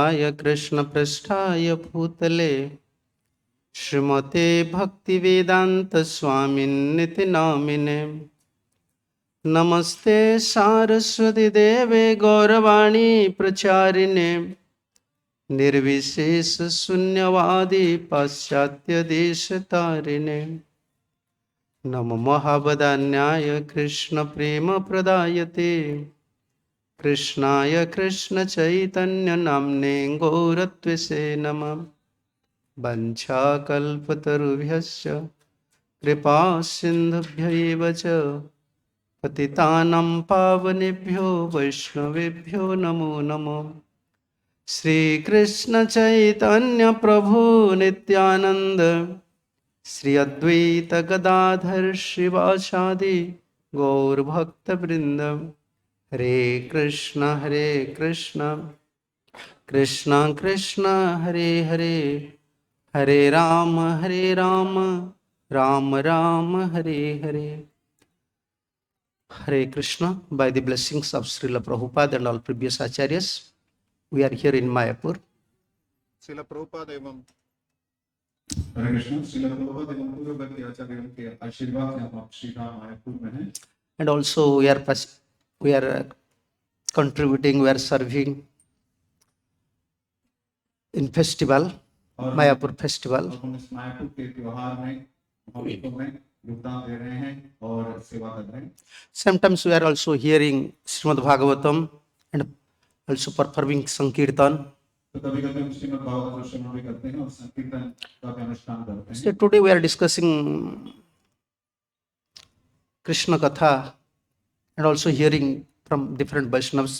गोविंदाय कृष्ण पृष्ठाय भूतले श्रीमते भक्तिवेदांत स्वामिन्निति नामिने। नमस्ते सारस्वती देवे गौरवाणी प्रचारिणे निर्विशेष शून्यवादी पाश्चात्य देश तारिणे। नमो महावदान्याय कृष्ण प्रेम प्रदायते कृष्णाय कृष्ण चैतन्य नाम्ने गौरत्वसे नमः। वंशाकल्पतरुभ्यश्च कृपा सिन्धुभ्य एव च पतितानां पावनेभ्यो वैष्णवेभ्यो नमो नमः। श्री कृष्ण चैतन्य प्रभु नित्यानंद श्री अद्वैत गदाधर श्रीवासादि गौर भक्त वृंद। हरे कृष्ण कृष्ण कृष्ण हरे हरे, हरे Ram Ram Ram Hare Hare. Hare Krishna. By the blessings of Srila Prabhupada and all previous acharyas, we are here in Mayapur. Srila Prabhupada एवं हरे कृष्ण श्रील प्रभुपाद एवं पूर्व भक्ति आचार्यों के आशीर्वाद से हम श्री राम मायापुर में हैं। And also we are contributing, we are serving in festival, Mayapur festival. हम इस मायापुर के त्योहार में योगदान दे रहे हैं और सेवा कर रहे हैं। Sometimes we are also hearing Srimad Bhagavatam and also performing Sankirtan. तो कभी-कभी हम श्रीमद् भागवत श्रवण भी करते हैं और संकीर्तन का भी अनुष्ठान करते हैं। So today we are discussing Krishna Katha and also hearing from different Vaishnavas,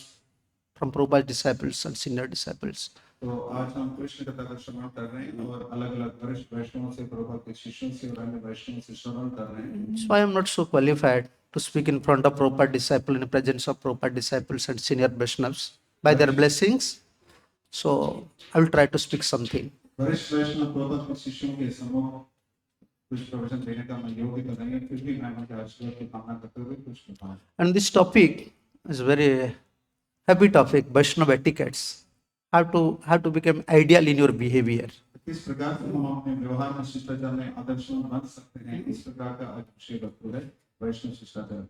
from Prabhupada's disciples and senior disciples. तो आज हम कृष्ण कथा का श्रवण कर रहे हैं और अलग-अलग वरिष्ठ वैष्णवों से, प्रभुपाद के शिष्यों से और अन्य वैष्णवों से श्रवण कर रहे हैं। So I am not so qualified to speak in front of Prabhupada disciples, in the presence of Prabhupada disciples and senior Vaishnavas by their blessings. So I will try to speak something. वरिष्ठ वैष्णव प्रभुपाद के शिष्यों के सम्मुख कुछ प्रवचन देने का मैं योग्य तो नहीं है, फिर भी मैं उनके आशीर्वाद की कामना करते हुए कुछ बताऊं। And this topic is very happy topic, Vaishnava etiquettes. How to become ideal in your behavior. किस प्रकार से हम अपने व्यवहार में शिष्टाचार में आदर्शवान बन सकते हैं, इस प्रकार का आज विषय वस्तु है वैष्णव शिष्टाचार।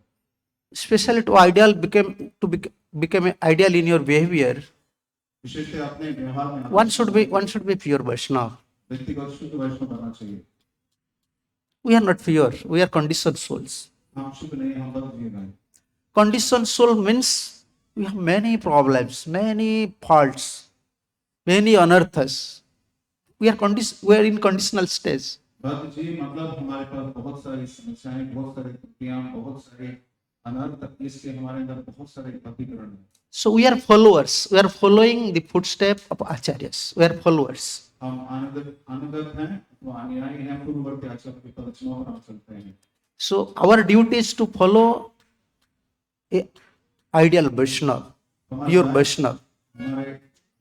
Especially to become ideal in your behavior. विशेषतः अपने व्यवहार में one should be pure Vaishnava. व्यक्तिगत शुद्ध वैष्णव बनना चाहिए। We are not pure, we are conditioned souls. हम शुद्ध नहीं, हम बद जीव हैं। Conditioned soul means we have many problems, many faults, many anarthas. We are in conditional stage. बद जीव मतलब हमारे पास बहुत सारी समस्याएं, बहुत सारी त्रुटियां, बहुत सारे अनर्थ, इसके हमारे अंदर बहुत सारे अभिकरण हैं। So we are followers. We are following the footsteps of acharyas. We are followers. हम अनुगत हैं, वो अनुयायी हैं, पूर्ववर्ती आचार्यों के प्रवचनों पर हम चलते हैं। So our duty is to follow a ideal Vaishnava, pure Vaishnava.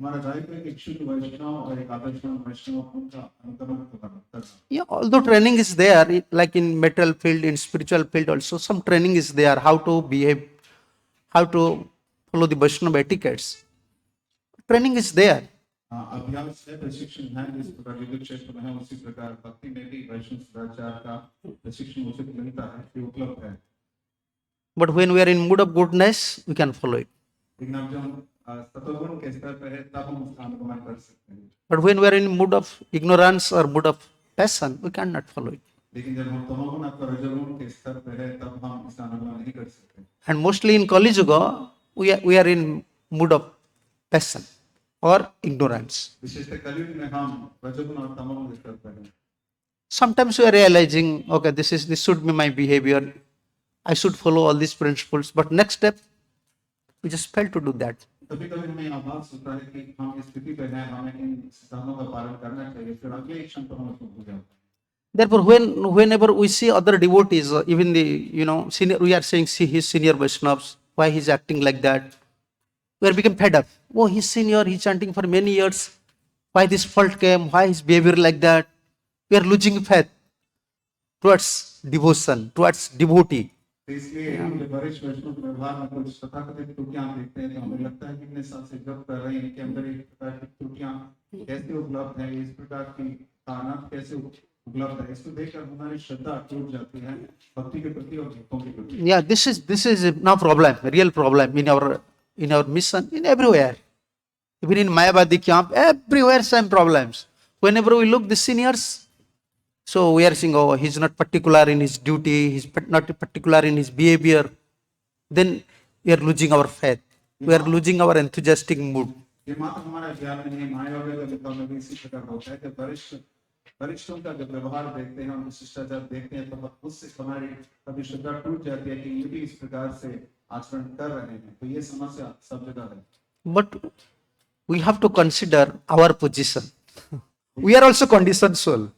हमारा दायित्व है कि शुद्ध वैष्णव और एक आदर्शवान वैष्णव उनका अनुगमन करना। Yeah, although training is there, like in material field, in spiritual field also, some training is there, how to behave, how to follow the Vaishnava etiquettes. Training is there. अभ्यास है, प्रशिक्षण है, जिस प्रकार विद्युत क्षेत्र में है उसी प्रकार भक्ति में भी वैष्णव सदाचार का प्रशिक्षण उचित मिलता है, ये उपलब्ध है। But when we are in mood of goodness, we can follow it. लेकिन अब जब हम सत्वगुण के स्तर पर है तब हम उसका अनुगमन कर सकते हैं। But when we are in mood of ignorance or mood of passion, we cannot follow it. लेकिन जब हम तमोगुण अथवा रजोगुण के स्तर पर है तब हम इसका अनुगमन नहीं कर सकते। And mostly in Kali Yuga, we are in mood of passion or ignorance. विशेषतः कलयुग में हम रजोगुण और तमोगुण के स्तर पर हैं। Sometimes we are realizing, okay, this should be my behavior. I should follow all these principles. But next step, we just fail to do that. कभी-कभी हमें आभास होता है कि हम इस स्थिति पे हैं, हमें इन सिद्धांतों का पालन करना चाहिए, फिर अगले क्षण पर हम उसको भूल जाते हैं। Therefore, whenever we see other devotees, even the senior, we are saying, see his senior Vaishnavas, why he's acting like that, we are become fed up. Oh, he's senior, he's chanting for many years. Why this fault came? Why his behavior like that? We are losing faith towards devotion, towards devotee. इसलिए हम जब वरिष्ठ वैष्णव के व्यवहार में कुछ तथाकथित त्रुटियां देखते हैं तो हमें लगता है कि इतने साल से जप कर रहे हैं, इनके अंदर एक प्रकार की त्रुटि कैसे उपलब्ध है, इस प्रकार की कायनात कैसे उपलब्ध है, इसको देखकर हमारी श्रद्धा टूट जाती है भक्ति के प्रति और भक्तों के प्रति। Yeah, this is now problem, a real problem in our mission, in everywhere. Even in Mayavadi camp, everywhere same problems. Whenever we look the seniors, so we are saying, oh, he's not particular in his duty, he's not particular in his behavior. Then we are losing our faith. We are losing our enthusiastic mood. ये मात्र हमारा ज्ञान नहीं है, मायावी गलितों में भी इसी प्रकार होता है कि वरिष्ठों का जब व्यवहार देखते हैं, उनके शिष्टाचार देखते हैं, तो उससे हमारी कभी श्रद्धा टूट जाती है कि ये भी इस प्रकार से आचरण कर रहे हैं। तो ये समस्या सब जगह है। But we have to consider our position. We are also conditioned soul.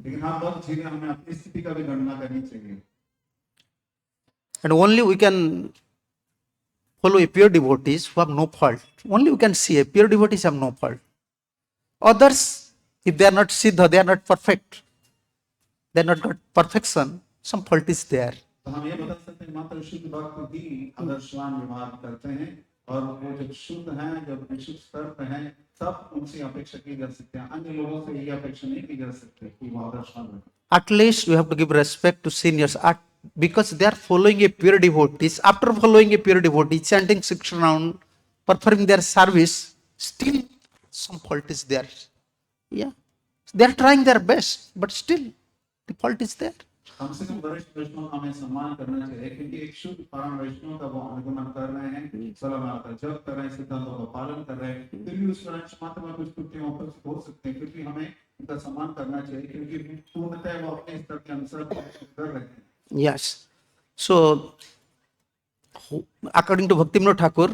लेकिन हाँ, बहुत चीजें हमें अपनी स्थिति का भी गणना करनी चाहिए। And only we can follow a pure devotees who have no fault. Only we can see a pure devotees have no fault. Others, if they are not siddha, they are not perfect. They are not got perfection. Some fault is there. तो हम ये बता सकते हैं मात्र शुद्ध भक्त ही आदर्शवान व्यवहार करते हैं, और वो जब शुद्ध हैं, जब विशुद्ध स्तर पे हैं, तब उनसे अपेक्षा की जा सकती है। अन्य लोगों से ये अपेक्षा नहीं की जा सकती कि वो आदर्शवान हो। At least we have to give respect to seniors because they are following a pure devotees. After following a pure devotee, chanting 6 rounds, performing their service, still some fault is there. Yeah, they are trying their best, but still the fault is there. कम से कम वरिष्ठ वैष्णव का हमें सम्मान करना चाहिए, क्योंकि एक शुद्ध परम वैष्णव का वो अनुगमन कर रहे हैं, सलामत का जप कर रहे हैं, सिद्धांतों का पालन कर रहे हैं। फिर भी उस वरिष्ठ मात्र में कुछ त्रुटियां हो सकते हैं, फिर भी हमें उनका सम्मान करना चाहिए, क्योंकि पूर्णतः वो अपने स्तर के अनुसार कर रहे हैं। Yes. So, according to Bhaktivinoda Thakur,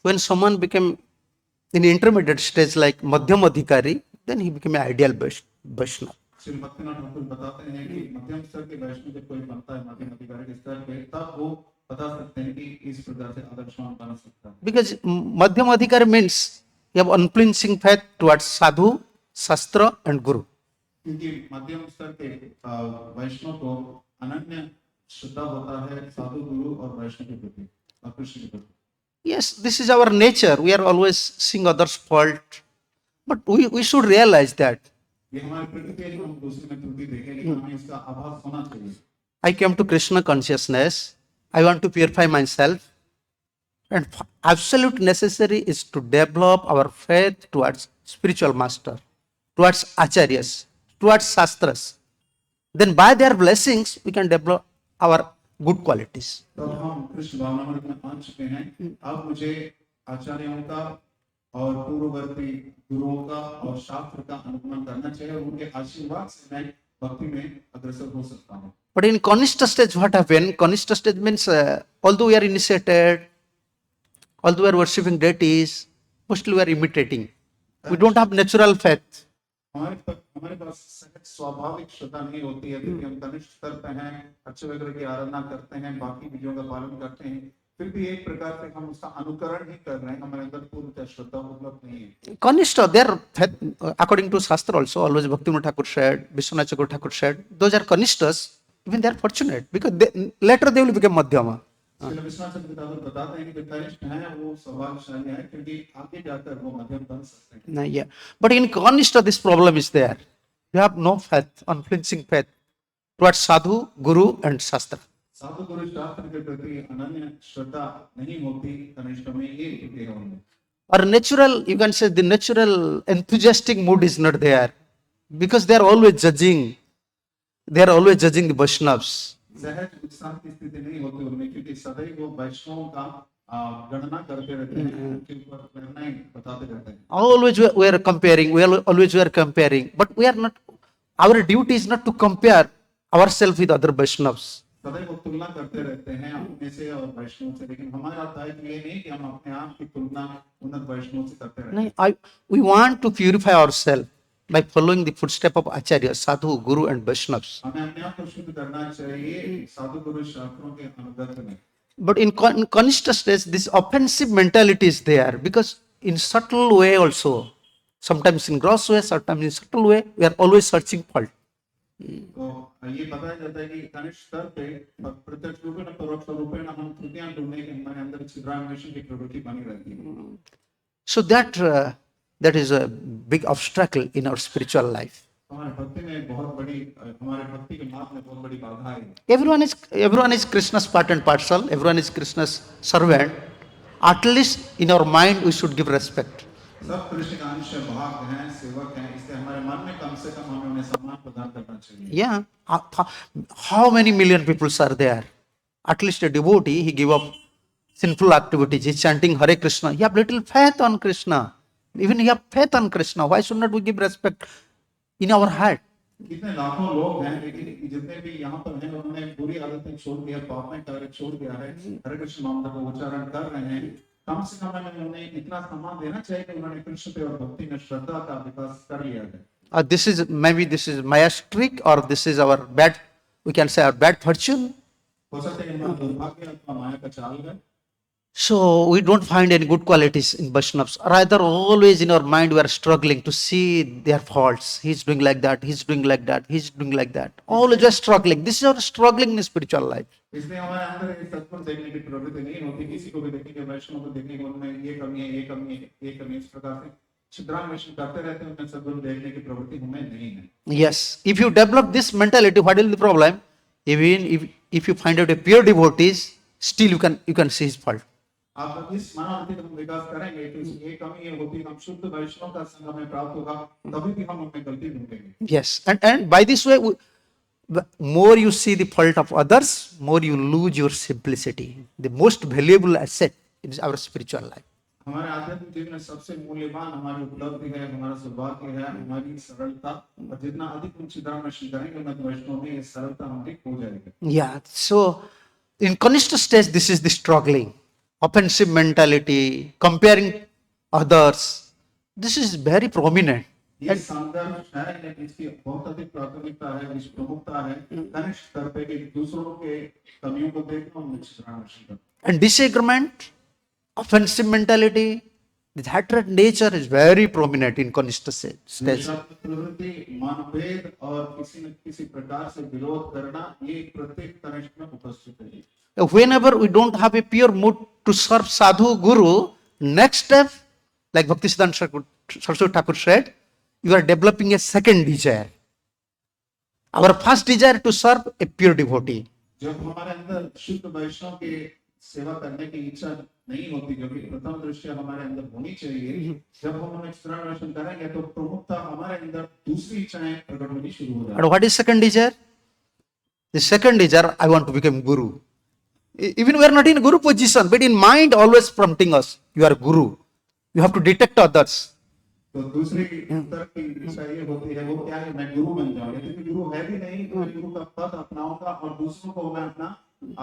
when someone became in intermediate stage like Madhyam Adhikari, then he became an ideal Vaishnava. Shri Bhaktinath Thakur बताते हैं कि मध्यम स्तर के वैष्णव जब कोई बनता है मध्यम अधिकारी के स्तर पे, तब वो बता सकते हैं कि इस प्रकार से आदर्शवान बन सकता है। Because Madhyam Adhikari means you have unflinching faith towards sadhu, shastra and guru. क्योंकि मध्यम स्तर के वैष्णव को अनन्य श्रद्धा होता है साधु, गुरु और वैष्णव के प्रति और कृष्ण के प्रति। Yes, this is our nature. We are always seeing others' fault. But we should realize that ये हमारी प्रकृति है, हम दूसरे में त्रुटि देखें, लेकिन हमें इसका आभास होना चाहिए। I came to Krishna consciousness. I want to purify myself. And absolute necessary is to develop our faith towards spiritual master, towards acharyas, towards shastras. Then by their blessings, we can develop our good qualities. तो हम कृष्ण भावना में पहुंच चुके हैं। अब मुझे आचार्यों का और पूर्ववर्ती गुरुओं का और शास्त्र का अनुगमन करना चाहिए, और उनके आशीर्वाद से मैं भक्ति में अग्रसर हो सकता हूँ। But in Kanishta stage, what happened? Kanishta stage means although we are initiated, although we are worshipping deities, mostly we are imitating. We don't have natural faith. हमारे पास सहज स्वाभाविक श्रद्धा नहीं होती है, क्योंकि हम कनिष्ठ स्तर पे हैं, अच्छे वगैरह की आराधना करते हैं, बाकी विधियों का पालन करते हैं, फिर भी एक प्रकार से हम उसका अनुकरण ही कर रहे हैं, हमारे अंदर पूर्णतः श्रद्धा उपलब्ध नहीं है। Kanishta, their faith, according to Shastra also, always Bhaktivinoda Thakur said, Vaiṣṇava Thakur said, those are Kanishtas, even they are fortunate, because later they will become Madhyama. Shri Vishwanath Thakur बताते हैं कि कनिष्ठ हैं वो सौभाग्यशाली हैं, क्योंकि आगे जाकर वो मध्यम बन सकते हैं। Yeah. But in Kanishta, this problem is there. You have no faith, unflinching faith towards sadhu, guru and shastra. साधु गुरु शास्त्र के प्रति अनन्य श्रद्धा नहीं होती कनिष्ठ में, ये त्रुटि है उनमें। Or natural, you can say the natural enthusiastic mood is not there, because they are always judging. They are always judging the Vaishnavas. सहज उत्साह की स्थिति नहीं होती उनमें, क्योंकि सदैव वो वैष्णवों का गणना करते रहते हैं, उनके ऊपर निर्णय बताते रहते हैं। Always we are comparing. Always we are comparing, but we are not. Our duty is not to compare ourselves with other Vaishnavas. सदैव वो तुलना करते रहते हैं अपने से और वैष्णव से, लेकिन हमारा दायित्व ये नहीं कि हम अपने आप की तुलना उन्नत वैष्णव से करते रहें। We want to purify ourselves by following the footsteps of Acharya, Sadhu, Guru and Vaishnavas. हमें अपने आप को शुद्ध करना चाहिए साधु गुरु शास्त्रों के अनुगत में। But in Kanishta stage, this offensive mentality is there, because in subtle way also, sometimes in gross way, sometimes in subtle way, we are always searching fault. तो ये बताया जाता है कि कनिष्ठ स्तर पे प्रत्यक्ष रूप में परोक्ष रूप में हम त्रुटियां ढूंढने के हमारे अंदर छिद्रान्वेषण की प्रवृत्ति बनी रहती है। So that that is a big obstacle in our spiritual life. हमारे भक्ति में एक बहुत बड़ी हमारे भक्ति के मार्ग में बहुत बड़ी बाधा है. Everyone is Krishna's part and parcel. Everyone is Krishna's servant. At least in our mind, we should give respect. सब कृष्ण का अंश भाग हैं, सेवक हैं, इसलिए हमारे मन में कम से कम हमें उन्हें सम्मान प्रदान करना चाहिए. Yeah. How many million people are there? At least a devotee, he give up sinful activities. He's chanting Hare Krishna. You have little faith on Krishna. Even you have faith on Krishna. Why should not we give respect in our heart? कितने लाखों लोग हैं, लेकिन जितने भी यहाँ पर हैं उन्होंने बुरी आदतें छोड़ दिया, पाप में कार्य छोड़ दिया है, हरे कृष्ण मंत्र को उच्चारण कर रहे हैं. कम से कम हमें उन्हें इतना सम्मान देना चाहिए कि उन्होंने कृष्ण पे और भक्ति में श्रद्धा का विकास कर लिया है. This is Maya's trick, or this is our bad, we can say our bad fortune. हो सकता है हमारा दुर्भाग्य अथवा माया का चाल है. So we don't find any good qualities in Vaishnavas. Rather, always in our mind we are struggling to see their faults. He's doing like that, he's doing like that, he's doing like that. Always just struggling. This is our struggling in spiritual life. इसलिए हमारे अंदर एक सत्गुण देखने की प्रवृत्ति नहीं होती. किसी को भी देखेंगे, वैष्णव को देखेंगे, उनमें ये कमी है, ये कमी है, ये कमी है. इस प्रकार से छिद्रान्वेषण करते रहते हैं, उनमें सद्गुण देखने की प्रवृत्ति हमें नहीं है. Yes, if you develop this mentality, what is the problem? Even if you find out a pure devotees, still you can see his fault. आप इस मानवता का हम विकास करेंगे तो ये कमी होती, हम शुद्ध वैष्णव का संग हमें प्राप्त होगा, तभी भी हम उनमें गलती ढूंढेंगे. Yes, and by this way, the more you see the fault of others, more you lose your simplicity. The most valuable asset is our spiritual life. हमारे आध्यात्मिक जीवन में सबसे मूल्यवान हमारी उपलब्धि है, हमारा सौभाग्य है, हमारी सरलता. और जितना अधिक हम छिद्रान्वेषण करेंगे, उतना वैष्णव में ये सरलता हमारी खो जाएगी. Yeah, so in Kanishta stage, this is the struggling. Offensive mentality, comparing others. This is very prominent. ये संघर्ष है, लेकिन इसकी बहुत अधिक प्राथमिकता है, इसकी प्रमुखता है कनिष्ठ स्तर पे कि दूसरों के कमियों को देखना और छिद्रान्वेषण करना. And disagreement, offensive mentality, this hatred nature is very prominent in Kanishta stage. प्रवृत्ति, मनभेद और किसी न किसी प्रकार से विरोध करना, ये प्रत्येक कनिष्ठ में उपस्थित है. Whenever we don't have a pure mood to serve sadhu guru, next step, like Bhaktisiddhanta Saraswati Thakur said, you are developing a second desire. Our first desire to serve a pure devotee. जब हमारे अंदर शुद्ध वैष्णव की सेवा करने की इच्छा नहीं होती, जो कि प्रथम दृष्टया हमारे अंदर होनी चाहिए, जब हम उन्हें छिद्रान्वेषण करेंगे तो प्रमुखता हमारे अंदर दूसरी इच्छाएं प्रकट होनी शुरू हो जाएंगी. And what is second desire? The second desire, I want to become guru. Even we are not in guru position, but in mind always prompting us, you are guru. You have to detect others. तो दूसरी तरह की इच्छा ये होती है, वो क्या है, मैं गुरु बन जाऊं. यदि गुरु है भी नहीं तो मैं गुरु का पद अपनाऊंगा और दूसरों को मैं अपना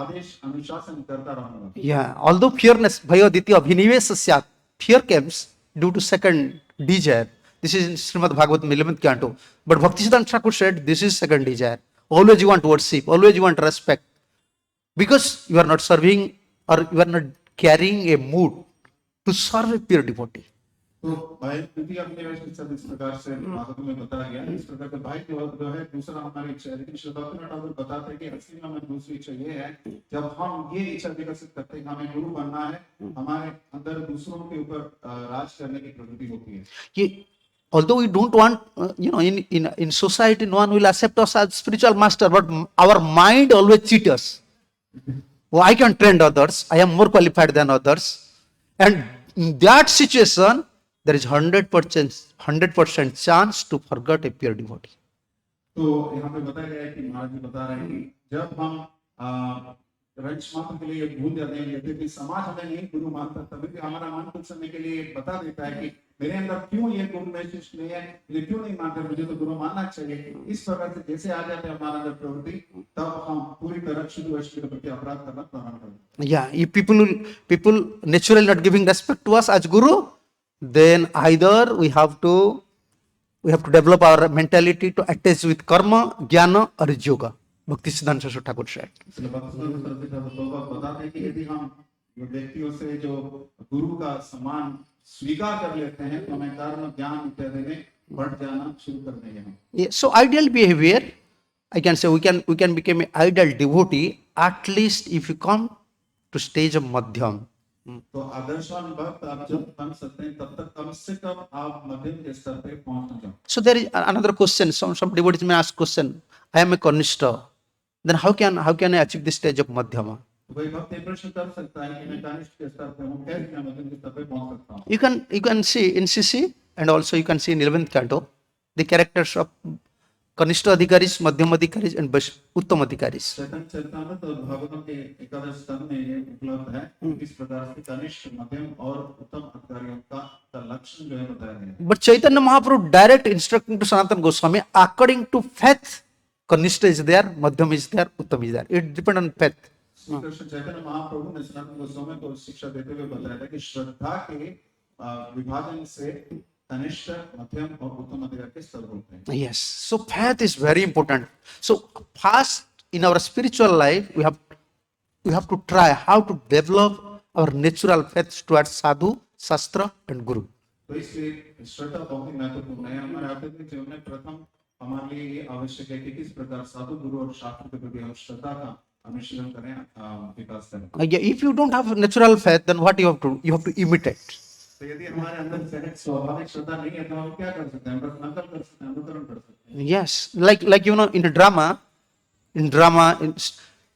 आदेश अनुशासन करता रहूंगा. Yeah, although fearness, bhayo ditya abhinivesa syat, fear comes due to second desire. This is in Srimad Bhagavatam 11th canto. But Bhaktisiddhanta Thakur said, this is second desire. Always you want worship, always you want respect. Because you are not serving or you are not carrying a mood to serve a pure devotee. तो भाई द्वितीय अपने सब इस प्रकार से भागवत में बताया गया. इस प्रकार के भाई जो है दूसरा हमारी इच्छा है, लेकिन श्रीभक्ति ठाकुर बताते हैं कि असली में हमारी दूसरी इच्छा ये है, जब हम ये इच्छा विकसित करते हैं कि हमें गुरु बनना है, हमारे अंदर दूसरों के ऊपर राज करने की प्रवृत्ति होती है. Although we don't want, in society, no one will accept us as spiritual master, but our mind always cheats us. Oh, I can train others, I am more qualified than others. And in that situation, there is 100% chance to forget a pure devotee. तो यहाँ पे बताया गया है कि महाराज जी बता रहे हैं कि जब हम रंच मात्र के लिए भूल जाते हैं, यद्यपि समाज हमें नहीं गुरु मानता, तभी भी हमारा मन कुछ समय के लिए बता देता है कि मेरे अंदर क्यों ये गुरु महसूस नहीं है, मुझे क्यों नहीं मानते, मुझे तो गुरु मानना चाहिए. इस प्रकार से जैसे आ जाते हैं हमारा अंदर प्रवृत्ति, तब हम पूरी तरह शुद्ध वैष्णव के प्रति अपराध करना प्रारंभ करते हैं. Yeah, if people naturally not giving respect to us as guru, then either we have to develop our mentality to attach with karma, jnana or yoga. Bhaktisiddhanta Saraswati Thakur said. इसलिए भक्तिसिद्धांत सरस्वती ठाकुर बताते हैं कि यदि हम व्यक्तियों से जो गुरु का सम्मान स्वीकार कर लेते हैं, तो हमें कर्म, ज्ञान इत्यादि में बढ़ जाना शुरू कर देंगे हम. Yeah, so ideal behavior, I can say we can become an ideal devotee at least if you come to stage of madhyam. तो आदर्शवान भक्त आप जब बन सकते हैं तब तक कम से कम आप मध्यम के स्तर पे पहुंचना चाहिए। So there is another question. Some devotees may ask question. I am a Kanishta. Then how can I achieve this stage of Madhyama? तो कोई भक्त ये प्रश्न कर सकता है कि मैं कनिष्ठ के स्तर पे हूँ, कैसे मैं मध्यम के स्तर पे पहुंच सकता हूँ। You can see in CC and also you can see in 11th canto the characters of Kanishta Adhikaris, Madhyam Adhikaris and Uttam Adhikaris. चैतन्य चरितामृत और भागवतम के एकादश स्कंद में ये उपलब्ध है किस प्रकार से कनिष्ठ, मध्यम और उत्तम अधिकारियों का लक्षण जो है बताया गया है। But Chaitanya Mahaprabhu direct instructing to Sanatana Goswami according to faith. Kanishta is there, Madhyam is there, Uttam is there. It depends on faith. Shri Krishna Chaitanya Mahaprabhu ने सनातन गोस्वामी को शिक्षा देते हुए बताया था कि श्रद्धा के विभाजन से कनिष्ठ, मध्यम और उत्तम अधिकार के स्तर होते हैं। Yes. So faith is very important. So first in our spiritual life we have to try how to develop our natural faith towards sadhu, shastra and guru. तो इसलिए श्रद्धा बहुत ही महत्वपूर्ण है। हमारे आध्यात्मिक जीवन में प्रथम हमारे लिए ये आवश्यक है कि किस प्रकार साधु, गुरु और शास्त्र के प्रति हम श्रद्धा का अनुशीलन करें, विकास करें। If you don't have natural faith, then what you have to do? You have to imitate. तो यदि हमारे अंदर सहज स्वाभाविक श्रद्धा नहीं है तो हम क्या कर सकते हैं? बस नकल कर सकते हैं, अनुकरण कर सकते हैं। Yes, like in a drama,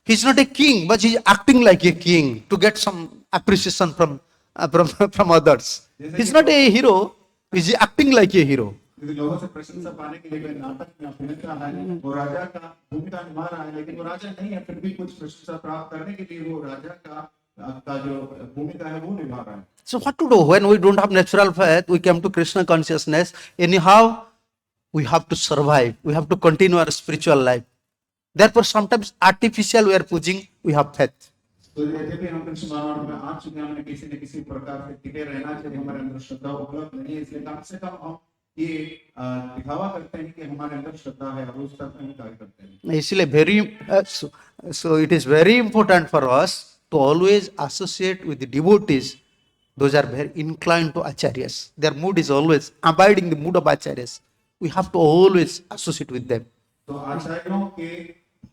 he's not a king, but he's acting like a king to get some appreciation from others. He's not a hero, he's acting like a hero. यदि लोगों से प्रशंसा पाने के लिए कोई नाटक में अभिनेता है, वो राजा का भूमिका निभा रहा है, लेकिन वो राजा नहीं है, फिर भी कुछ प्रशंसा प्राप्त करने के लिए वो राजा का जो भूमिका है वो निभा रहा है। So what to do when we don't have natural faith? We come to Krishna consciousness. Anyhow, we have to survive. We have to continue our spiritual life. Therefore, sometimes artificial we are pushing. We have faith. तो यद्यपि हम कृष्ण भावना में आ चुके हैं, हमें किसी न किसी प्रकार से टिके रहना चाहिए, हमारे अंदर श्रद्धा उपलब्ध नहीं है, इसलिए कम से कम हम ये दिखावा करते हैं कि हमारे अंदर श्रद्धा है और उस तरह हम कार्य करते हैं। इसलिए so it is very important for us to always associate with the devotees. Those are very inclined to acharyas. Their mood is always abiding the mood of acharyas. We have to always associate with them. तो आचार्यों के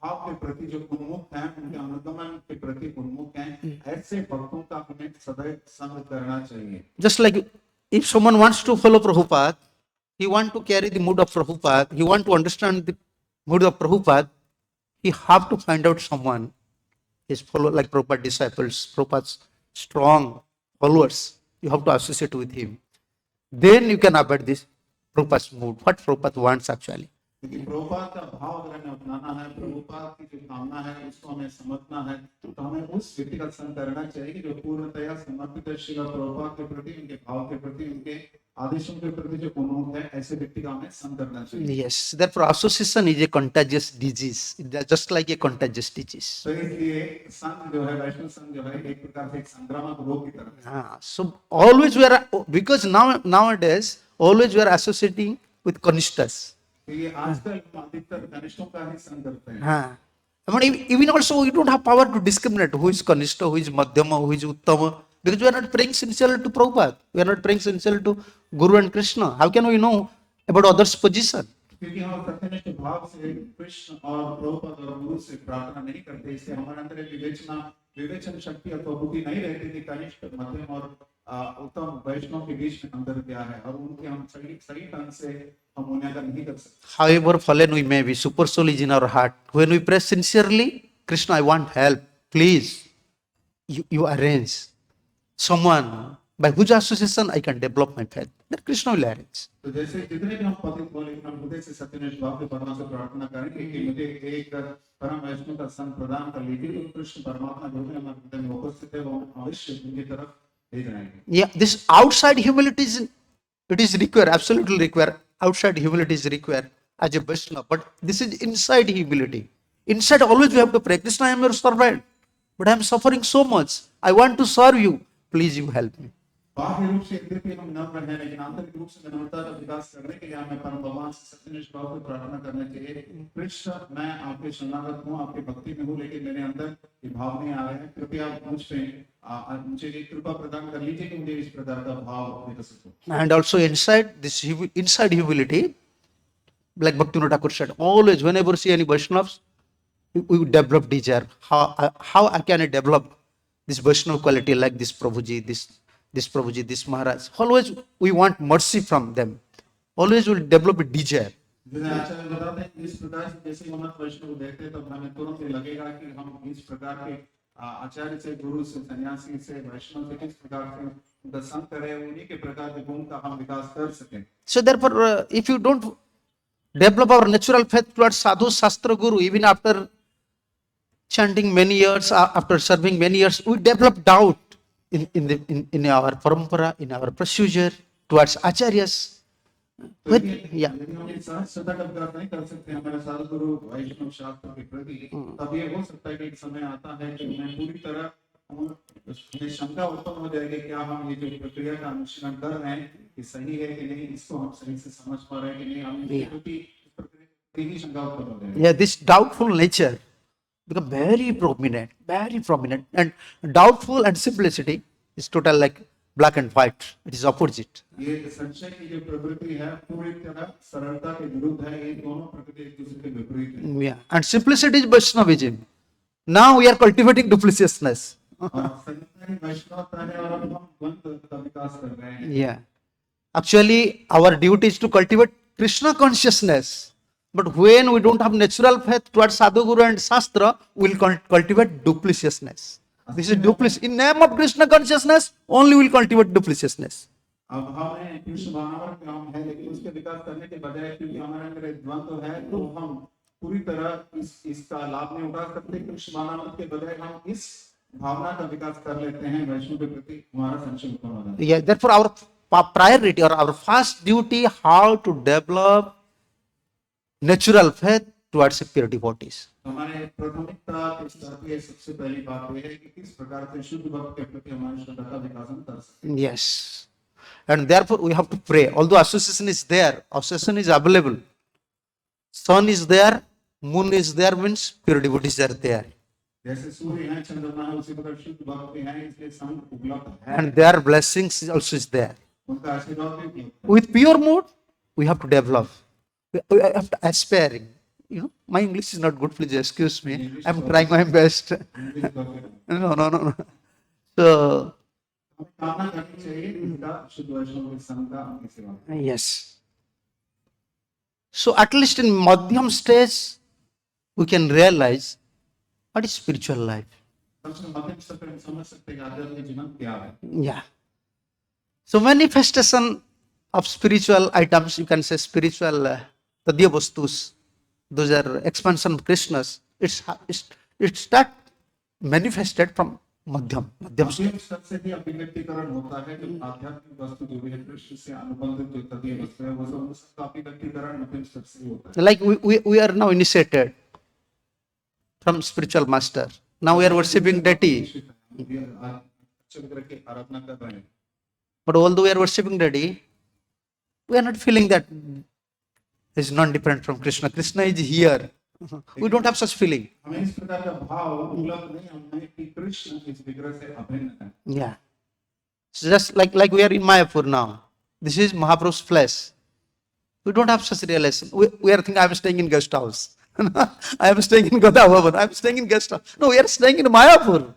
भाव के प्रति जो उन्मुख हैं, उनके अनुगमन के प्रति उन्मुख हैं, ऐसे भक्तों का हमें सदैव संग करना चाहिए। Just like if someone wants to follow Prabhupada, he want to carry the mood of Prabhupada, he want to understand the mood of Prabhupada, he have to find out someone, his follow like Prabhupada disciples, Prabhupada's strong followers. You have to associate with him. Then you can abide this Prabhupada's mood, what Prabhupada wants actually. क्योंकि प्रभुपाद का भाव अगर हमें अपनाना है, प्रभुपाद की जो कामना है उसको हमें समझना है, तो हमें उस व्यक्ति का संग करना चाहिए कि जो पूर्णतया समर्पित है श्रील प्रभुपाद के प्रति, उनके भाव के प्रति, उनके आदेशों के प्रति जो उन्मुख है, ऐसे व्यक्ति का हमें संग करना चाहिए। Yes, therefore association is a contagious disease, just like a contagious disease. तो इसलिए संग जो है, वैष्णव संग जो है, एक प्रकार से एक संक्रामक रोग की तरह है। So always we are, because nowadays always we are associating with Kanishtas. तो ये आजकल हम अधिकतर कनिष्ठों का ही संग करते हैं। But even also we don't have power to discriminate who is Kanishta, who is Madhyama, who is Uttama, because we are not praying sincerely to Prabhupada. We are not praying sincerely to Guru and Krishna. How can we know about others' position? क्योंकि हम सत्यनिष्ठ भाव से कृष्ण और प्रभुपाद और गुरु से प्रार्थना नहीं करते, इसलिए हमारे अंदर एक विवेचन शक्ति अथवा बुद्धि नहीं रहती थी कनिष्ठ, मध्यम और उत्तम वैष्णव के बीच में अंतर क्या है, और उनके हम सही ढंग से हम मूल्यांकन नहीं कर सकते। However fallen we may be, super soul is in our heart. When we pray sincerely, Krishna, I want help. Please, you arrange someone by whose association I can develop my faith. Then Krishna will arrange. तो जैसे जितने भी हम पतित बोले, हम हृदय से सत्यनिष्ठ भाव से परमात्मा से प्रार्थना करेंगे कि मुझे एक परम वैष्णव का संग प्रदान कर लीजिए, तो कृष्ण परमात्मा जो है हमारे हृदय में उपस्थित है, वो अवश्य उनकी तरफ ले जाएंगे। Yeah, this outside humility is required, absolutely required. Outside humility is required as a Vaishnava, but this is inside humility. Inside always we have to pray, Krishna, I am your servant, but I am suffering so much. I want to serve you. Please, you help me. बाह्य रूप से यद्यपि हम नम्र हैं, लेकिन आंतरिक रूप से विनम्रता का विकास करने के लिए हमें परम भगवान से सत्यनिष्ठ भाव से प्रार्थना करना चाहिए। कृष्ण, मैं आपके शरणागत हूँ, आपकी भक्ति में हूँ, लेकिन मेरे अंदर ये भाव नहीं आ रहे हैं, कृपया मुझे एक कृपा प्रदान कर लीजिए कि मुझे इस प्रकार का भाव विकसित हो। And also inside humility, like Bhaktivinoda Thakur said, always whenever see any Vaishnavas, we develop desire. How can I develop this Vaishnava quality, like this Prabhuji, this Prabhuji, this Maharaj. Always we want mercy from them. Always will develop a desire. जैसे आचार्य बताते हैं इस प्रकार से जैसे हम वैष्णव को देखते हैं तब हमें तुरंत ये लगेगा कि हम इस प्रकार के आचार्य से, गुरु से, सन्यासी से, वैष्णव से किस प्रकार से उनका संग करें, उन्हीं के प्रकार के गुण का हम विकास कर सकें. So therefore, if you don't develop our natural faith towards sadhu, shastra, guru, even after chanting many years, after serving many years, we develop doubt in our parampara, in our procedure towards acharyas. But, yeah. यदि हम इस श्रद्धा का विकास नहीं कर सकते हमारे साधु गुरु वैष्णव शास्त्र के प्रति, तब ये हो सकता है कि एक समय आता है कि मैं पूरी तरह हमें शंका उत्पन्न हो जाएगी क्या हम ये जो प्रक्रिया का अनुसरण कर रहे हैं ये सही है कि नहीं, इसको हम सही से समझ पा रहे हैं कि नहीं, हम इसके प्रति प्रक्रिया की शंका उत्पन्न हो जाएगी. Yeah, this doubtful nature become very prominent, and doubtful and simplicity is total like black and white. It is opposite. ये संशय की जो प्रवृत्ति है पूरी तरह सरलता के विरुद्ध है. ये दोनों प्रकृति एक दूसरे के विपरीत है. Yeah, and simplicity is Vaishnavism. Now we are cultivating dupliciousness. और संप्रदाय वैष्णवता है और अब हम द्वंद्व का विकास कर रहे हैं. Yeah, actually our duty is to cultivate Krishna consciousness. But when we don't have natural faith towards sadhu, guru and shastra, we will cultivate dupliciousness. This is duplicity. In name of Krishna consciousness, only we will cultivate dupliciousness. अब हमें कृष्ण भावना का काम है, लेकिन उसके विकास करने के बजाय क्योंकि हमारे अंदर एक द्वंद्व है तो हम पूरी तरह इसका लाभ नहीं उठा सकते. कृष्ण भावना के बजाय हम इस भावना का विकास कर लेते हैं, वैष्णव के प्रति हमारा संशय उत्पन्न हो जाता है. Yeah, therefore our priority or our first duty how to develop natural faith towards pure devotees. हमारे प्राथमिकता के स्तर पे सबसे पहली बात यह है कि किस प्रकार से शुद्ध भक्त के प्रति हमारी श्रद्धा का विकास कर सकते हैं. Yes. And therefore we have to pray. Although association is there, association is available. Sun is there, moon is there, means pure devotees are there. जैसे सूर्य है, चंद्रमा है, उसी प्रकार शुद्ध भक्त हैं, इसलिए संग उपलब्ध है. And their blessings also is there. उनका आशीर्वाद भी उपलब्ध है. With pure mood, we have to develop. We have to aspiring. You know, my English is not good. Please excuse me. I'm trying my best. No. So हमें कामना करनी चाहिए इनका शुद्ध वैष्णव के संग का उनकी सेवा. yes. So at least in madhyam stage, we can realize what is spiritual life. सबसे मध्यम स्तर पर हम समझ सकते हैं कि आध्यात्मिक जीवन क्या है. Yeah. So manifestation of spiritual items, you can say spiritual tadya vastus, those are expansion of Krishna's. It start manifested from madhyam stage. मध्यम स्तर से भी अभिव्यक्तिकरण होता है. जो आध्यात्मिक वस्तु जो भी है कृष्ण से अनुबंधित जो तत्व वस्तु है वो सब उसका अभिव्यक्तिकरण मध्यम स्तर से ही होता है. Like we are now initiated from spiritual master. Now we are worshipping deity. चक्र की आराधना कर रहे हैं. But although we are worshipping deity, we are not feeling that is non-different from Krishna. Krishna is here. We don't have such feeling. हमें इस प्रकार का भाव उपलब्ध नहीं हमें कि कृष्ण इस विग्रह से अभिन्न है. Yeah. So just like we are in Mayapur now. This is Mahaprabhu's flesh. We don't have such realization. We are thinking I am staying in guest house. I am staying in Godavan. I am staying in guest house. No, we are staying in Mayapur.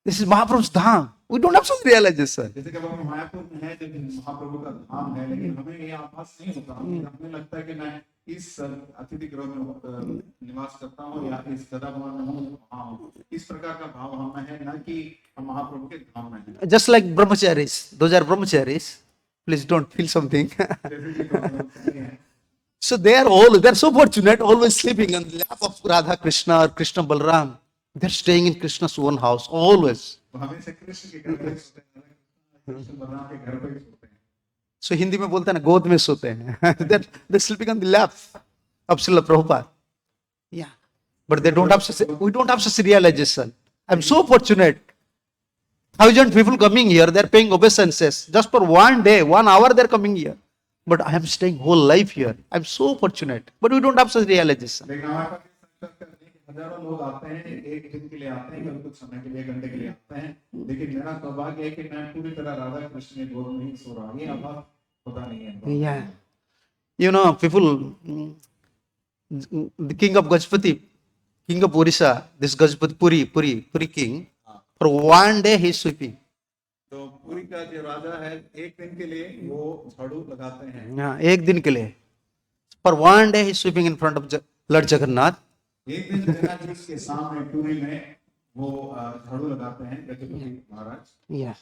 This is Mahaprabhu's dham. We don't have such realization. जैसे कि हम मायापुर में हैं, जो महाप्रभु का धाम है, लेकिन हमें ये आभास नहीं होता. हमें लगता है कि मैं इस अतिथि गृह में निवास करता हूँ या इस गदा भवन में हूँ. इस प्रकार का भाव हमें है, न कि हम महाप्रभु के धाम में हैं. Just like brahmacharis. Those are brahmacharis. Please don't feel something. So they are so fortunate, always sleeping on the lap of Radha Krishna or Krishna Balram. They are staying in Krishna's own house, always. हमेशा कृष्ण के घर पे सोते हैं, कृष्ण बलराम के घर पे सोते हैं. So हिंदी में बोलते हैं ना, गोद में सोते हैं. They're sleeping on the lap of Srila Prabhupada. Yeah. But we don't have such realization. I'm so fortunate. 1,000 people coming here, they're paying obeisances. Just for one day, 1 hour they're coming here. But I am staying whole life here. I'm so fortunate. But we don't have such realization. लेकिन हमारे पास ये संकल्प करने के हजारों लोग आते हैं, एक दिन के लिए आते हैं, कभी कुछ समय के लिए, घंटे के लिए आते हैं. लेकिन मेरा सौभाग्य है कि मैं पूरी तरह राधा कृष्ण के गोद में ही सो रहा हूँ. ये आभास होता नहीं है. Yeah. You know, people, the king of Gajpati, king of Orissa, this Gajpati Puri king, For one day he is sweeping. तो पूरी का जो राजा है एक दिन के लिए वो झाड़ू लगाते हैं। हाँ, एक दिन के लिए. For one day he is sweeping in front of Lord Jagannath. एक दिन जगन्नाथ जी के सामने पूरी में वो झाड़ू लगाते हैं Gajapati Maharaj. Yeah.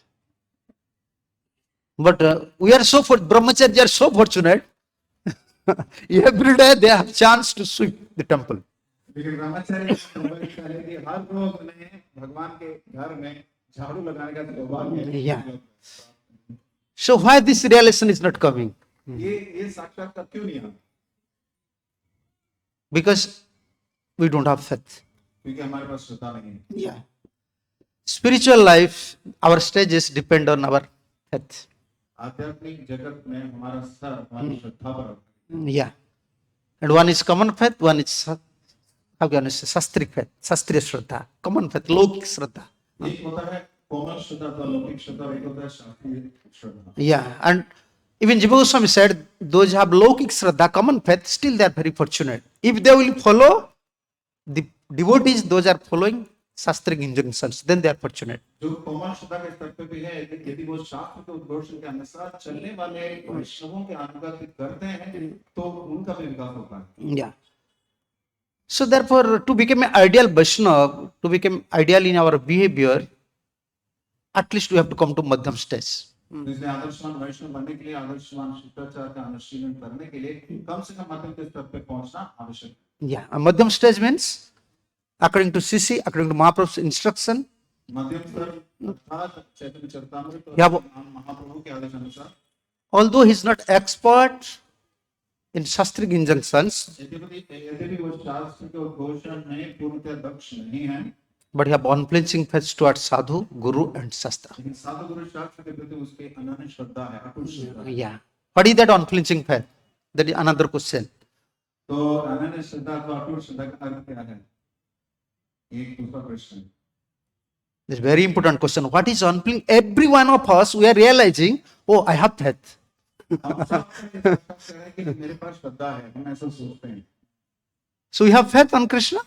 But we are so brahmacharis are so fortunate. Every day they have chance to sweep the temple. लेकिन ब्रह्मचारी कि हर रोज उन्हें भगवान के घर में झाड़ू लगाने का सौभाग्य है। Yeah. So why this realization is not coming? ये साक्षात्कार क्यों नहीं आता? Because we don't have faith. क्योंकि हमारे पास श्रद्धा नहीं है। Yeah. Spiritual life, our stages depend on our faith. आध्यात्मिक जगत में हमारा सर हमारी श्रद्धा पर है। Yeah. And one is common faith, one is how can I say शास्त्रिक faith, शास्त्रीय श्रद्धा, common faith, लौकिक श्रद्धा. एक होता है कोमल श्रद्धा, लौकिक श्रद्धा, एक होता है शास्त्रीय श्रद्धा। Yeah, and even Jiva Goswami said, those who have lowkik shraddha, common faith, still they are very fortunate. If they will follow the devotees, those are following शास्त्रिक injunctions, then they are fortunate. जो कोमल श्रद्धा के स्तर पे भी है, यदि वो शास्त्र के उद्घोषण के अनुसार चलने वाले वैष्णवों के अनुगत करते हैं, तो उनका भी विकास होता है। Yeah. So therefore, to become an ideal Vaishnava, to become ideal in our behavior, at least we have to come to madhyam stage. इसलिए आदर्शवान वैष्णव बनने के लिए, आदर्शवान शिष्टाचार का अनुशीलन करने के लिए कम से कम मध्यम के स्तर पे पहुंचना आवश्यक है। Yeah, a madhyam stage means according to CC, according to Mahaprabhu's instruction. मध्यम स्तर अर्थात चैतन्य चरितामृत और Yeah, वो- महाप्रभु के आदेश अनुसार, Although he is not expert in शास्त्रिक injunctions, यदि वो शास्त्र के उद्घोषण में पूर्णतः दक्ष नहीं है, but he have unflinching faith towards sadhu, guru, and shastra. लेकिन साधु गुरु शास्त्र के प्रति उसके अनन्य श्रद्धा है, अटूट श्रद्धा है। Yeah. What is that unflinching faith? That is another question. तो अनन्य श्रद्धा अथवा अटूट श्रद्धा का अर्थ क्या है? एक दूसरा प्रश्न। This is very important question. What is unflinching? Every one of us, we are realizing, oh, I have faith. हम सब ये सोचते हैं कि मेरे पास श्रद्धा है, हम ऐसा सोचते हैं। So we have faith on Krishna.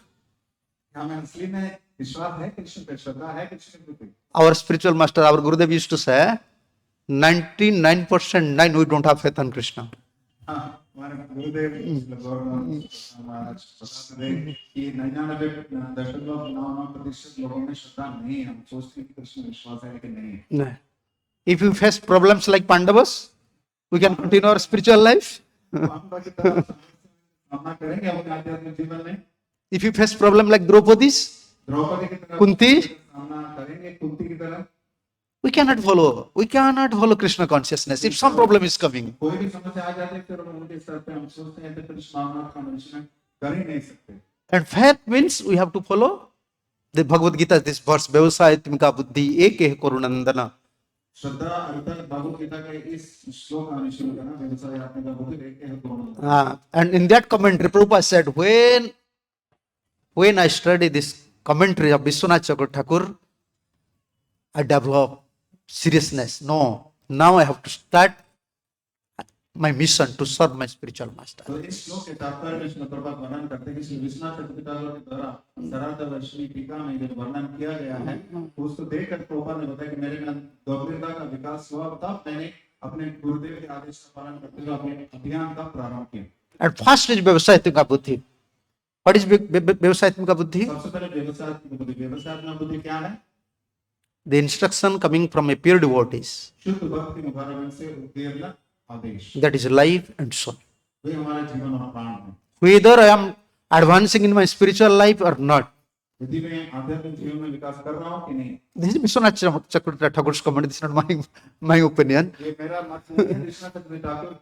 हमें असली में विश्वास है कृष्ण पे, श्रद्धा है कृष्ण के प्रति। Our spiritual master, our Gurudev used to say, 99% we don't have faith on Krishna. हाँ, हमारे गुरुदेव महाराज बताते थे कि 99.99% लोगों में श्रद्धा नहीं है। हम सोचते हैं कि कृष्ण विश्वास है लेकिन नहीं है। No. If you face problems like Pandavas, we can continue our spiritual life. पांडवों की तरह सामना करेंगे अपने आध्यात्मिक जीवन में। If you face problem like Draupadi's, Draupadi की तरह Kunti, सामना करेंगे, कुंती की तरह। we cannot follow Krishna consciousness if some problem is coming. कोई भी समस्या आ जाती है फिर उनके स्तर पे हम सोचते हैं तो कृष्ण भावना का अनुसरण कर ही नहीं सकते। And faith means we have to follow the Bhagavad Gita, this verse, Vaiṣṇava buddhi eke karunandana. श्रद्धा अर्थात भगवद गीता के इस श्लोक का अनुसरण करना, व्यवसाय आपने का बुद्धि एक है दोनों। And in that commentary, Prabhupada said, when I study this commentary of Vishwanath Chakravarti Thakur, I develop seriousness. No, now I have to start my mission to serve my spiritual master. तो इस श्लोक के तात्पर्य में इसमें प्रभाव वर्णन करते हैं कि श्री विश्वनाथ चक्रवर्ती ठाकुर के द्वारा शरारत वैष्णवी टीका में जो वर्णन किया गया है, उसको देखकर प्रभुपाद ने बताया कि मेरे में गंभीरता का विकास हुआ, तब मैंने अपने गुरुदेव के आदेश का पालन करते हुए अपने अभियान का प्रारंभ किया। And first is Vaiṣṇava buddhi. What is Vaiṣṇava buddhi? सबसे पहले व्यवसायत्मक बुद्धि। व्यवसायत्मक बुद्धि क्या है? The instruction coming from a pure devotees. शुद्ध भक्ति मुखारविंद से उत्तीर्ण आदेश। That is life and soul. वे हमारे जीवन और प्राण हैं। Whether I am advancing in my spiritual life or not. यदि मैं आध्यात्मिक जीवन में विकास कर रहा हूँ कि नहीं, This is Vishwanath Chakravarti Thakur's comment. This is not my opinion. ये मेरा मत नहीं है, विश्वनाथ चक्रवर्ती ठाकुर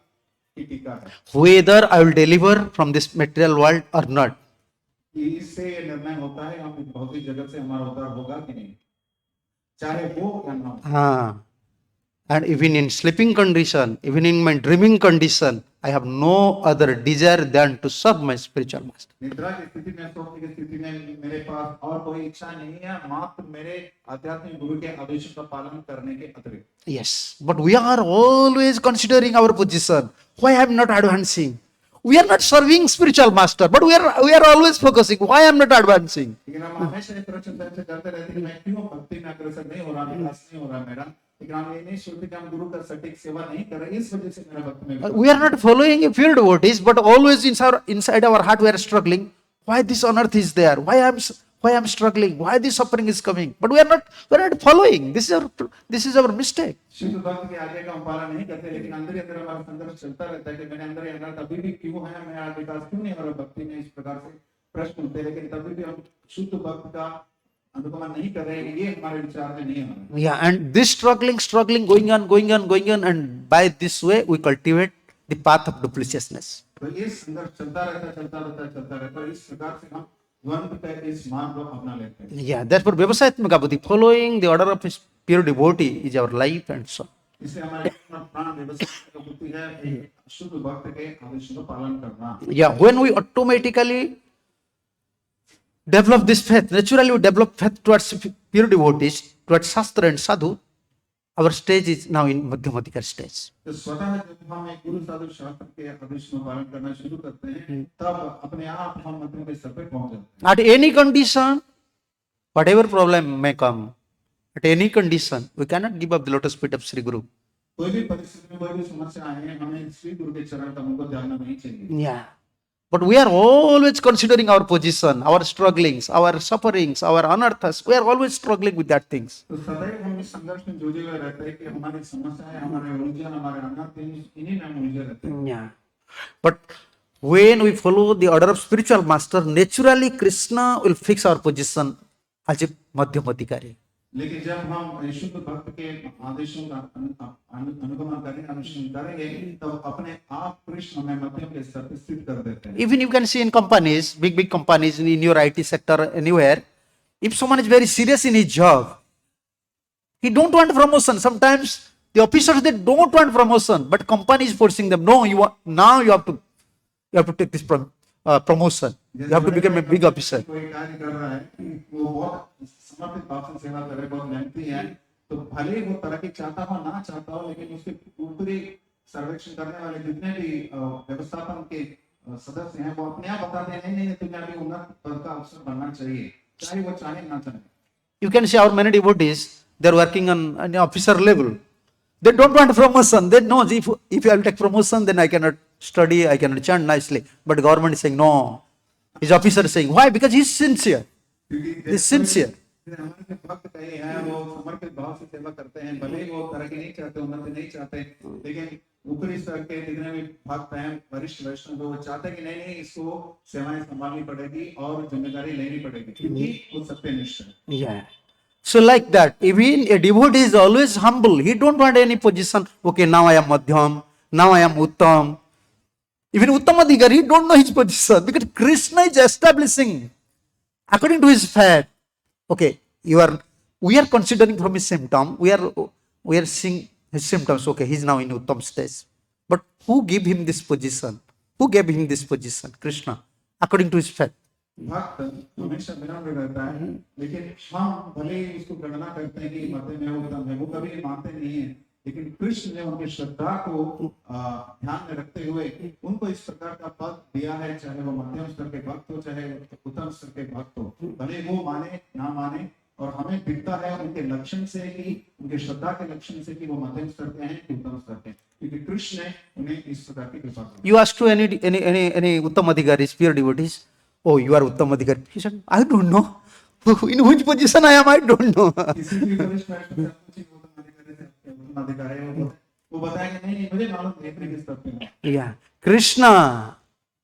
की टीका है। Whether I will deliver from this material world or not. इससे ये निर्णय होता है हम भौतिक जगत से हमारा उद्धार होगा कि नहीं, चाहे वो क्या ना हो। And even in sleeping condition, even in my dreaming condition, I have no other desire than to serve my spiritual master. निद्रा की स्थिति में, स्वप्न की स्थिति में मेरे पास और कोई इच्छा नहीं है, मात्र मेरे आध्यात्मिक गुरु के आदेशों का पालन करने के अतिरिक्त। Yes, but we are always considering our position. Why I am not advancing? We are not serving spiritual master, but we are always focusing. Why I am not advancing? लेकिन हम हमेशा ये प्रश्न से करते रहते हैं कि मैं क्यों भक्ति में अग्रसर नहीं हो रहा, विकास नहीं हो रहा मेरा। लेकिन हम ये नहीं सोचते कि हम गुरु का सटीक सेवा नहीं कर रहे, इस वजह से मेरा भक्ति में We are not following a pure devotees, but always inside our heart we are struggling. Why this unearth is there? Why I'm struggling? Why this suffering is coming? But we are not following. This is our mistake. शुद्ध भक्त के आगे का हम पालन नहीं करते, लेकिन अंदर ही अंदर हमारा संघर्ष चलता रहता है कि मेरे अंदर ही अंदर अभी भी क्यों है, मेरा विकास क्यों नहीं हो रहा भक्ति में, इस प्रकार से प्रश्न होते हैं। लेकिन तभी भी हम शुद्ध भक्त का अनुगमन नहीं कर रहे हैं, ये हमारे विचार में नहीं आ रहा। Yeah, and this struggling, going on, and by this way we cultivate the path of duplicitousness. तो ये संघर्ष चलता रहता है। इस प्रकार से हम द्वंद्व का इस मार्ग को अपना लेते हैं। Yeah, therefore, Vyavasayatmaka Buddhi, following the order of his pure devotee is our life and so on. इससे हमारे प्राण व्यवस्था का बुद्धि है एक शुद्ध भक्त के आदेशों का पालन करना। Yeah, when we automatically develop this faith, naturally we develop faith towards pure devotees, towards Shastra and Sadhu, our stage is now in Madhyamadikar stage. तो स्वतः जब हम एक गुरु साधु शास्त्र के आदेशों का पालन करना शुरू करते हैं, तब अपने आप हम मध्य के स्तर पे पहुंच जाते हैं। At any condition, whatever problem may come, at any condition, we cannot give up the lotus feet of Sri Guru. कोई भी परिस्थिति में कोई भी समस्या आए, हमें श्री गुरु के चरण कमल को त्यागना नहीं चाहिए। Yeah. But we are always considering our position, our strugglings, our sufferings, our unearthas. We are always struggling with that things. तो सदैव हम इस संघर्ष में जूझे हुए रहते हैं कि हमारी समस्याएं, हमारे उलझन, हमारे अनर्थ, इन्हीं में हम उलझे रहते हैं। Yeah. But when we follow the order of spiritual master, naturally Krishna will fix our position as a Madhyamadikari. लेकिन जब हम शुद्ध भक्त के आदेशों का अनुगमन करेंगे, अनुसरण करेंगे, तब अपने आप कृष्ण में मध्यम के स्तर पे स्थित कर देते हैं। Even you can see in companies, big companies in your IT sector, anywhere, if someone is very serious in his job, he don't want promotion. Sometimes the officers, they don't want promotion, but company is forcing them. No, you have to take this promotion. You have to become a big officer. कोई कार्य कर रहा है, वो बहुत समर्पित भाव से सेवा कर रहे हैं, बहुत मेहनती है, तो भले वो तरक्की चाहता हो ना चाहता हो, लेकिन उसके ऊपरी सर्वेक्षण करने वाले जितने भी व्यवस्थापन के सदस्य हैं, वो अपने आप बताते हैं नहीं तुम्हें अभी उन्नत पद का अवसर बनना चाहिए, चाहे वो चाहे ना चाहे। You can see how many devotees, they are working on an officer level. They don't want promotion. They know if I will take promotion, then I cannot study, I cannot chant nicely. But government is saying no. His officer is saying, why? Because he is sincere. He is sincere. हमारे भक्त कई हैं, वो समर्पित भाव से सेवा करते हैं, भले ही वो तरक्की नहीं चाहते, उन्नति नहीं चाहते, लेकिन ऊपरी स्तर के जितने भी भक्त हैं, वरिष्ठ वैष्णव, वो चाहते हैं कि नहीं इसको सेवाएं संभालनी पड़ेगी और जिम्मेदारी लेनी पड़ेगी, क्योंकि वो सत्यनिष्ठ है। Yeah. So like that, even a devotee is always humble. He don't want any position. Okay, now I am Madhyam, now I am Uttam. Even Uttamadhikari, he don't know his position because Krishna is establishing according to his faith. Okay, we are considering from his symptom. We are seeing his symptoms. Okay, he's now in Uttam stage. But who gave him this position? Who gave him this position? Krishna, according to his faith. भक्त हमेशा विनम्र रहता है, लेकिन हम भले ही उसको गणना करते हैं कि मध्य में उत्तम है, वो कभी मानते नहीं है, लेकिन कृष्ण ने उनकी श्रद्धा को ध्यान में रखते हुए उनको इस प्रकार का पद दिया है, चाहे वो मध्यम स्तर के भक्त हो, चाहे उत्तम स्तर के भक्त हो, भले वो माने ना माने। और हमें दिखता है उनके लक्षण से कि उनके श्रद्धा के लक्षण से कि वो मध्यम स्तर के हैं कि उत्तम स्तर के, क्योंकि कृष्ण ने उन्हें इस प्रकार की कृपा की। You ask to any Uttamadhikaris, pure devotees, oh, you are Uttamadhikari. He said, I don't know. In which position I am, I don't know. किसी भी वरिष्ठ वैष्णव से पूछिए उत्तराधिकारी है, वो बताएंगे नहीं मुझे मालूम नहीं किस तरह पे। Yeah, Krishna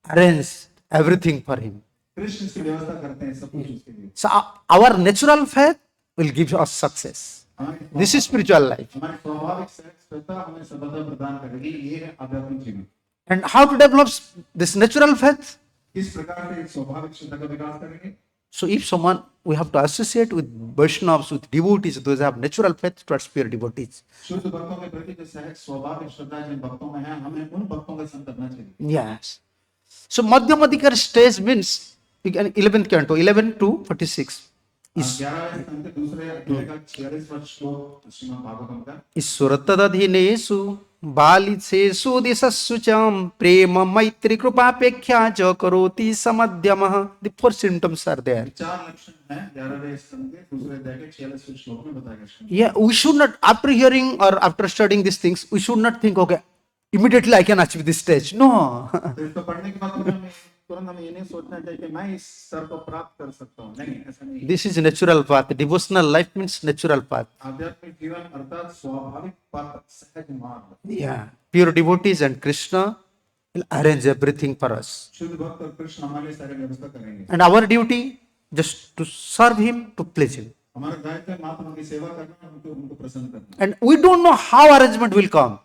arranged everything for him. Krishna की व्यवस्था करते हैं सब कुछ उसके लिए। So our natural faith will give us success. This is spiritual life. हमारी स्वाभाविक श्रद्धा हमें सफलता प्रदान करेगी, ये है आध्यात्मिक जीवन। And how to develop this natural faith? किस प्रकार से स्वाभाविक श्रद्धा का विकास करेंगे? So if someone, we have to associate with Vaishnavas, with devotees, those who have natural faith towards pure devotees. शुद्ध भक्तों के प्रति जो सहज स्वाभाविक श्रद्धा जिन भक्तों में है, हमें उन भक्तों का संग करना चाहिए। Yes. So Madhyamadikar stage means 11th canto, 11 to 46. इस 11वें स्कंद के दूसरे अध्याय का 46वां श्लोक श्रीमद् भागवतम का ईश्वरतदधीनेषु बालिसेषु दिशस्सु च प्रेम मैत्री कृपापेक्षा च करोति समध्यमः. The four symptoms are there. 4 लक्षण है 11वें स्कंद के दूसरे अध्याय के 46वें श्लोक में बताया गया है। Yeah, we should not, after hearing or after studying these things, we should not think, okay, immediately I can achieve this stage. No. तो इसको पढ़ने के बाद तुरंत हमें ये नहीं सोचना चाहिए कि मैं इस स्तर को प्राप्त कर सकता हूँ। नहीं, ऐसा नहीं। This is natural path. Devotional life means natural path. आध्यात्मिक जीवन अर्थात स्वाभाविक पथ, सहज मार्ग। Yeah. Pure devotees and Krishna will arrange everything for us. शुद्ध भक्त और कृष्ण हमारे लिए सारी व्यवस्था करेंगे। And our duty just to serve him, to please him. हमारा दायित्व है मात्र उनकी सेवा करना, उनको प्रसन्न करना। And we don't know how arrangement will come.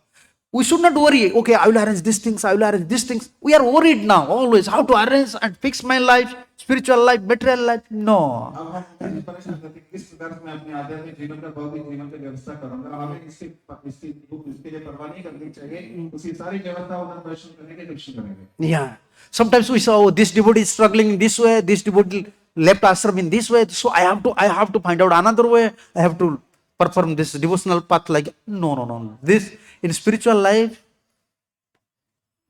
We should not worry. Okay, I will arrange these things. I will arrange these things. We are worried now always how to arrange and fix my life, spiritual life, material life. No. अब हम परेशान करते हैं किस प्रकार से मैं अपने आध्यात्मिक जीवन का भौतिक जीवन की व्यवस्था करूंगा। हमें इसके लिए परवाह नहीं करनी चाहिए। उसकी सारी व्यवस्था उन्हें दर्शन करने के दर्शन करेंगे। Yeah. Sometimes we say, oh, this devotee is struggling in this way. This devotee left ashram in this way. So I have to find out another way. I have to perform this devotional path like. No. This in spiritual life,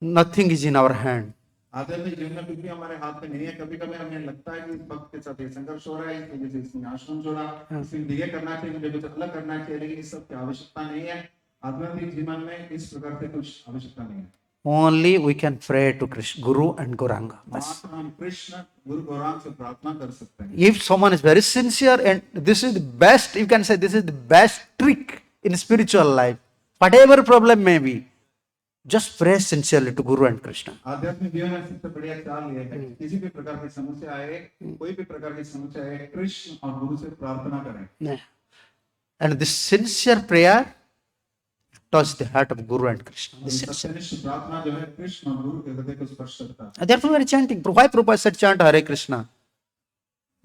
nothing is in our hand. आध्यात्मिक जीवन में कुछ भी हमारे हाथ में नहीं है। कभी-कभी हमें लगता है कि इस भक्त के साथ ये संघर्ष हो रहा है, इसकी वजह से इसने आश्रम छोड़ा, इसने ये करना चाहिए, मुझे कुछ अलग करना चाहिए, लेकिन इस सब की आवश्यकता नहीं है। आध्यात्मिक जीवन में इस प्रकार से कुछ आवश्यकता नहीं है। Only we can pray to Krishna, Guru and Gauranga. मात्र हम कृष्ण गुरु गौरांग से प्रार्थना कर सकते हैं। If someone is very sincere, and this is the best, you can say this is the best trick in spiritual life. Whatever problem may be, just pray sincerely to Guru and Krishna. आध्यात्मिक जीवन में सबसे बढ़िया चाल ये है, किसी भी प्रकार की समस्या आए, कोई भी प्रकार की समस्या आए, कृष्ण और गुरु से प्रार्थना करें। And this sincere prayer touch the heart of Guru and Krishna. This sincere. सत्यनिष्ठ प्रार्थना जो है कृष्ण और गुरु के हृदय को स्पर्श करता है। Therefore, we are chanting. Why Prabhupada said chant Hare Krishna?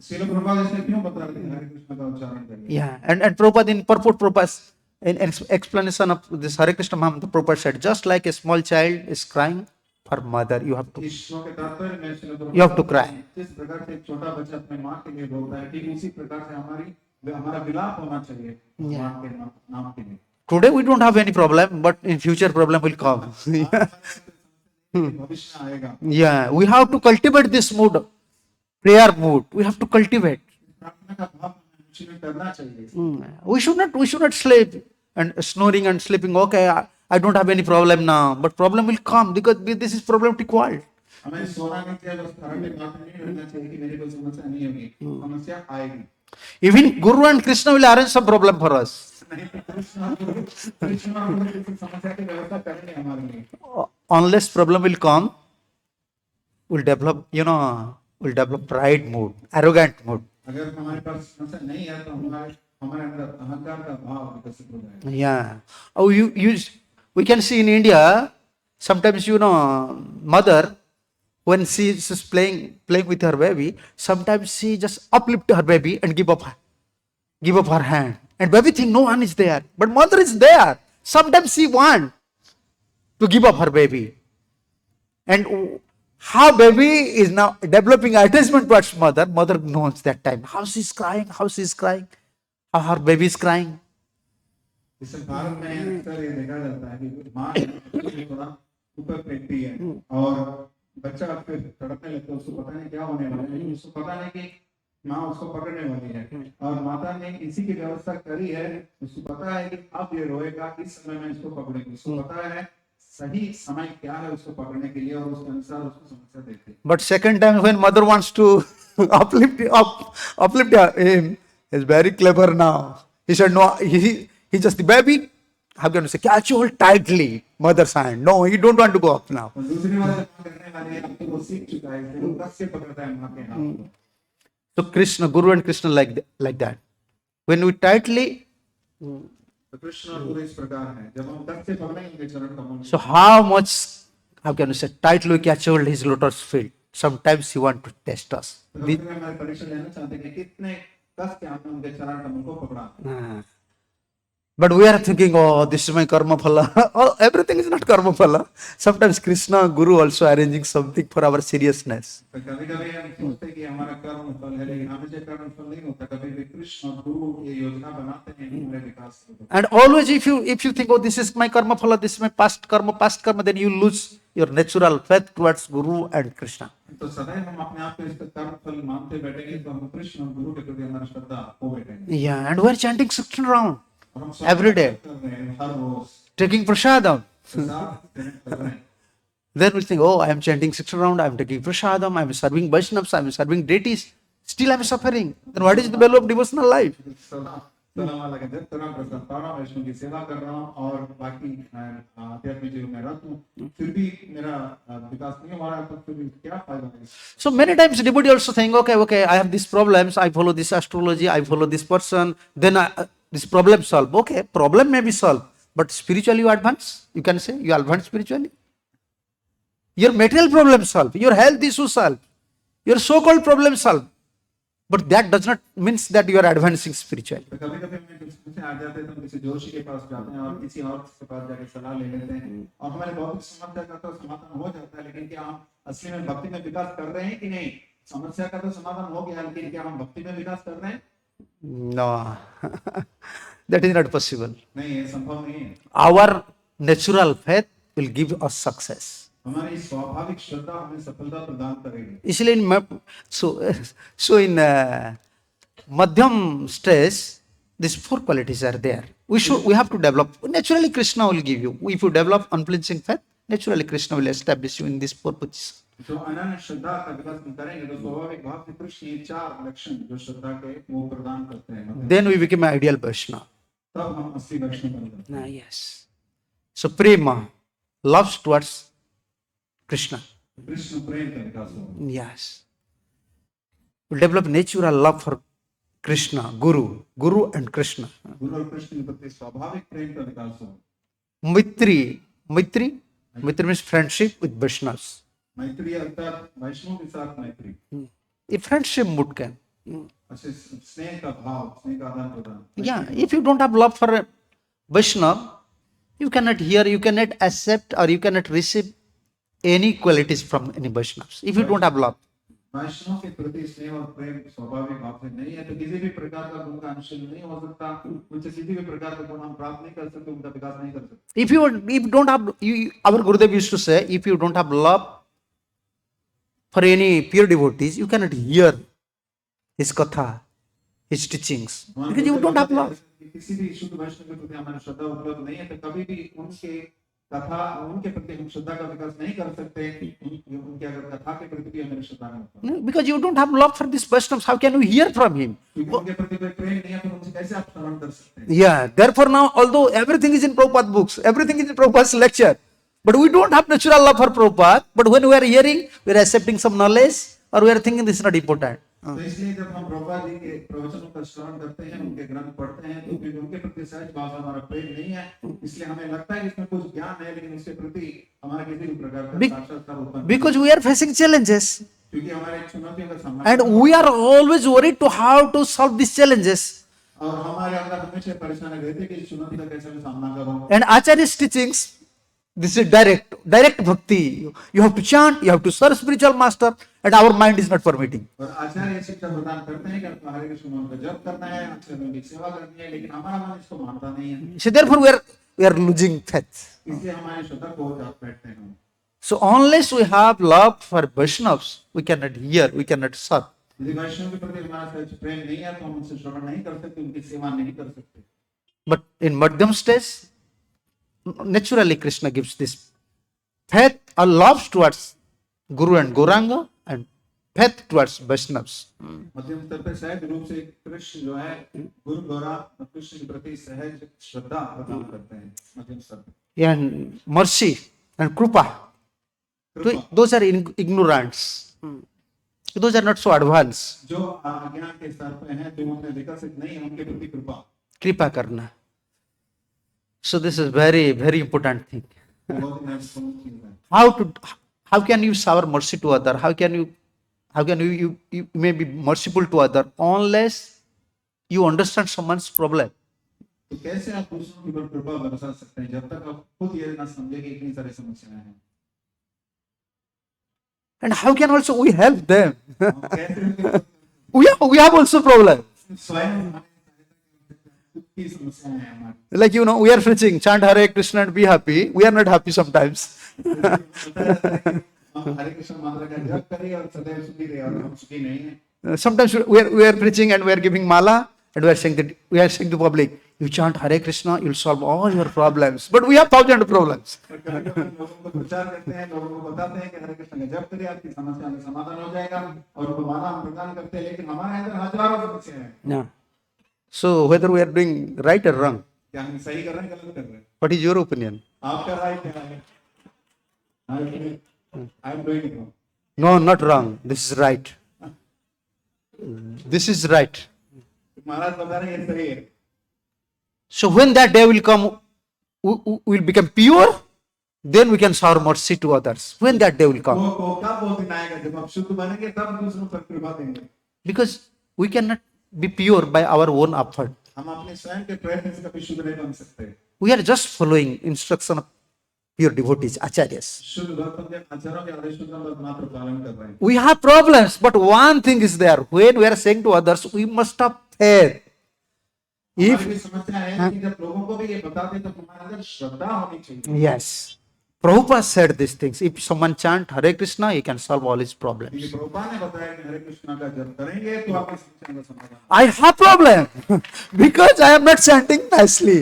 Srila Prabhupada इसने क्यों बता रहे हैं हरे कृष्ण का उच्चारण करिए? Yeah, and Prabhupada in purport, Prabhupada in explanation of this Hare Krishna Mahamudra, Prabhupada said, just like a small child is crying for mother, you have to cry. जिस प्रकार से एक छोटा बच्चा अपने माँ के लिए रोता है, ठीक उसी प्रकार से हमारा विलाप होना चाहिए माँ के नाम के लिए। Today we don't have any problem, but in future problem will come. भविष्य आएगा। Yeah, we have to cultivate this mood, prayer mood. We have to cultivate. प्रार्थना का भाव हमें करना चाहिए। We should not sleep and snoring and sleeping. Okay, I don't have any problem now, but problem will come because this is problematic world. हमें सोना नहीं चाहिए, बस खराटे बात नहीं रहना चाहिए कि मेरे को समस्या नहीं होगी, समस्या आएगी। Even Guru and Krishna will arrange some problem for us. Unless problem will come, we'll develop pride mood, arrogant mood. अगर हमारे पास समस्या नहीं है तो हमारे अंदर अहंकार का भाव विकसित हो जाएगा। Yeah. Oh, we can see in India, sometimes mother, when she is playing with her baby, sometimes she just uplift her baby and give up her hand. And baby think no one is there, but mother is there. Sometimes she want to give up her baby. And how baby is now developing attachment towards mother knows that time. How she is crying, how her baby is crying. इसे भारत में अक्सर ये देखा जाता है कि माँ थोड़ा ऊपर फेंकती है और बच्चा फिर तड़पने लगता है, उसको पता नहीं क्या होने वाला है, लेकिन उसको पता नहीं कि माँ उसको पकड़ने वाली है और माता ने इसी की व्यवस्था करी है। उसको पता है कि अब ये रोएगा, इस समय में इसको पकड़ेगी, उसको पता है सही समय क्या है उसको पकड़ने के लिए और उसके अनुसार उसको समस्या देती है। But second time when mother wants to uplift him, he's very clever now. He said no, he just the baby. How can you say catch hold tightly mother's hand? No, he don't want to go up now. दूसरी बात करने वाले अब तो वो सीख चुका है, वो कस से पकड़ता है माँ के हाथ। So Krishna, Guru and Krishna like that. When we tightly, तो कृष्ण और गुरु इस प्रकार है, जब हम कस से पकड़ेंगे उनके चरण कमल। so how can you say tightly we catch hold his lotus feet? Sometimes he want to test us. तो हमारे परीक्षा लेना चाहते हैं कि कितने कस के हमने उनके चरण कमल को पकड़ा। But we are thinking, oh, this is my karma phala. Oh, everything is not karma phala. Sometimes Krishna, Guru also arranging something for our seriousness. तो कभी कभी हम सोचते हैं कि हमारा कर्म फल है, लेकिन हमें जो कर्म फल नहीं होता, कभी भी कृष्ण और गुरु ये योजना बनाते हैं हमारे विकास के लिए। And always if you think, oh, this is my karma phala, this is my past karma, then you lose your natural faith towards Guru and Krishna. तो सदैव हम अपने आप को इसका कर्म फल मानते बैठेंगे तो हम कृष्ण और गुरु के प्रति हमारा श्रद्धा खो बैठेंगे। Yeah, and we are chanting 16 round और हम सब every day, कर रहे हैं हर रोज taking prasadam. प्रसाद कर रहे हैं। Then we think, oh, I am chanting 16 round, I am taking prasadam, I am serving Vaishnavas, I am serving deities. Still I am suffering. Then what is the value of devotional life? सलाम वाला जब तरह प्रसन्नता वैष्णव की सेवा कर रहा हूँ और बाकी आध्यात्मिक जीवन में रहता हूँ, फिर भी मेरा विकास नहीं हो रहा है, तो फिर क्या फायदा है? So many times devotee also think, okay, I have these problems, I follow this astrology, I follow this person, then this problem solved. Okay, problem may be solved, but spiritually you advance. You can say you advance spiritually. Your material problem solved, your health issue solved, your so-called problem solved. But that does not means that you are advancing spiritually. तो कभी-कभी हम किसी से आ जाते हैं तो किसी जोशी के पास जाते हैं और किसी और के पास जाके सलाह ले लेते हैं और हमारे भौतिक समस्या का तो समाधान हो जाता है, लेकिन क्या हम असली में भक्ति में विकास कर रहे हैं कि नहीं? समस्या का तो समाधान हो गया, लेकिन क्या हम भक्ति में विकास कर रहे हैं? No, that is not possible. नहीं, ये संभव नहीं है। Our natural faith will give us success. हमारी स्वाभाविक श्रद्धा हमें सफलता प्रदान करेगी। इसलिए in madhyam stage, these four qualities are there. We have to develop. Naturally, Krishna will give you. If you develop unflinching faith, naturally Krishna will establish you in these four positions. जो अनन्य श्रद्धा का विकास करेंगे तो स्वाभाविक भाव से कृष्ण ये चार लक्षण जो श्रद्धा के वो प्रदान करते हैं। Then we become ideal Vaishnava. तब हम असली वैष्णव बनते हैं। Yes. So prema, loves towards Krishna. Krishna प्रेम का विकास हो। Yes. We develop natural love for Krishna, Guru and Krishna. गुरु और कृष्ण के प्रति स्वाभाविक प्रेम का विकास हो। Maitri means friendship with Vaishnavas. मैत्री अर्थात वैष्णव के साथ मैत्री। A friendship mood can. अच्छे स्नेह का भाव, स्नेह का आदान प्रदान। Yeah, if you don't have love for a Vaishnava, you cannot hear, you cannot accept, or you cannot receive any qualities from any Vaishnavas. If you don't have love. वैष्णव के प्रति स्नेह और प्रेम स्वाभाविक भाव से नहीं है तो किसी भी प्रकार का गुण का अनुशीलन नहीं हो सकता, उनसे किसी भी प्रकार का गुण हम प्राप्त नहीं कर सकते, उनका विकास नहीं कर सकते। If you don't have, our Gurudev used to say, if you don't have love for any pure devotees, you cannot hear his katha, his teachings, because you don't have love. किसी भी शुद्ध वैष्णव के प्रति हमारी श्रद्धा उपलब्ध नहीं है तो कभी भी उनके कथा उनके प्रति हम श्रद्धा का विकास नहीं कर सकते, उनके अगर कथा के प्रति भी हमारी श्रद्धा नहीं होती। No, because you don't have love for this Vaishnavas, how can you hear from him? क्योंकि उनके प्रति कोई प्रेम नहीं है तो उनसे कैसे आप श्रवण कर सकते हैं? Yeah, therefore now, although everything is in Prabhupada books, everything is in Prabhupada's lecture, but we don't have natural love for Prabhupada, but when we are hearing, we are accepting some knowledge, or we are thinking this is not important. तो इसलिए जब हम प्रभुपाद जी के प्रवचनों का श्रवण करते हैं, उनके ग्रंथ पढ़ते हैं, तो फिर उनके प्रति सहज भाव से हमारा प्रेम नहीं है, इसलिए हमें लगता है कि इसमें कुछ ज्ञान है, लेकिन उसके प्रति हमारा किसी भी प्रकार का साक्षात्कार उत्पन्न Because we are facing challenges, क्योंकि हमारे चुनौतियों का सामना and we are always worried to how to solve these challenges. और हमारे अंदर हमेशा परेशानी रहती है कि इस चुनौती का कैसे मैं सामना करूं। And Acharya's teachings, this is direct bhakti. You have to chant, you have to serve spiritual master, and our mind is not permitting. और आचार्य शिक्षा प्रदान करते हैं कि आपको हरे कृष्ण नाम का जप करना है, अक्षरों की सेवा करनी है, लेकिन हमारा मन इसको मानता नहीं है। So therefore we are losing faith. इसलिए हमारी श्रद्धा खो बैठते हैं हम। So unless we have love for Vaishnavas, we cannot hear, we cannot serve. यदि वैष्णव के प्रति हमारा सच प्रेम नहीं है तो हम उनसे श्रवण नहीं कर सकते, उनकी सेवा नहीं कर सकते। But in Madhyam stage, naturally Krishna gives this faith or love towards Guru and Gauranga and faith towards Vaishnavas. मध्यम स्तर पे सहज रूप से कृष्ण जो है गुरु गौरा कृष्ण के प्रति सहज श्रद्धा प्रदान करते हैं मध्यम स्तर पे। And mercy and Krupa, those are ignorance. Those are not so advanced. जो अज्ञान के स्तर पे हैं, जो उनमें विकसित नहीं है, उनके प्रति कृपा Kripa karna. So this is very, very important thing. बहुत ही महत्वपूर्ण चीज है। How can you shower mercy to other? How can you may be merciful to other unless you understand someone's problem? तो कैसे आप दूसरों के ऊपर कृपा बरसा सकते हैं जब तक आप खुद ये ना समझे कि इतनी सारी समस्याएं हैं। And how can also we help them? कैसे We have also problem. स्वयं खुद की समस्याएं हैं हमारी। Like we are preaching, chant Hare Krishna and be happy. We are not happy sometimes. हम हरे कृष्ण मंत्र का जप करें और सदैव सुखी रहे और हम सुखी नहीं हैं। Sometimes we are preaching and we are giving mala and we are saying to public, you chant Hare Krishna, you'll solve all your problems. But we have thousand problems. और कभी-कभी लोगों को प्रचार करते हैं, लोगों को बताते हैं कि हरे कृष्ण का जप करिए आपकी समस्या का समाधान हो जाएगा और उनको माला हम प्रदान करते हैं, लेकिन हमारे अंदर हजारों समस्याएं हैं। Yeah. So whether we are doing right or wrong, क्या हम सही कर रहे हैं गलत कर रहे हैं? what is your opinion? आपका राय क्या है? I am doing it wrong. No, not wrong. This is right. This is right. महाराज बता रहे हैं ये सही है। So when that day will come, we will become pure, then we can shower mercy to others. When that day will come. वो कब वो दिन आएगा जब आप शुद्ध बनेंगे तब दूसरों पर कृपा देंगे। Because we cannot be pure by our own effort. हम अपने स्वयं के प्रयत्न से कभी शुद्ध नहीं बन सकते। We are just following instruction of pure devotees, acharyas. शुद्ध भक्तों के आचार्यों के आदेशों का हम मात्र पालन कर रहे हैं। We have problems, but one thing is there. When we are saying to others, we must have faith. हमारी If भी समस्या है कि जब लोगों को भी ये बताते तो हमारे अंदर श्रद्धा होनी चाहिए। yes, Prabhupada said these things. If someone chant Hare Krishna, he can solve all his problems. क्योंकि प्रभुपाद ने बताया कि हरे कृष्ण का जप करेंगे तो आपकी समस्या का समाधान। I have problem because I am not chanting nicely.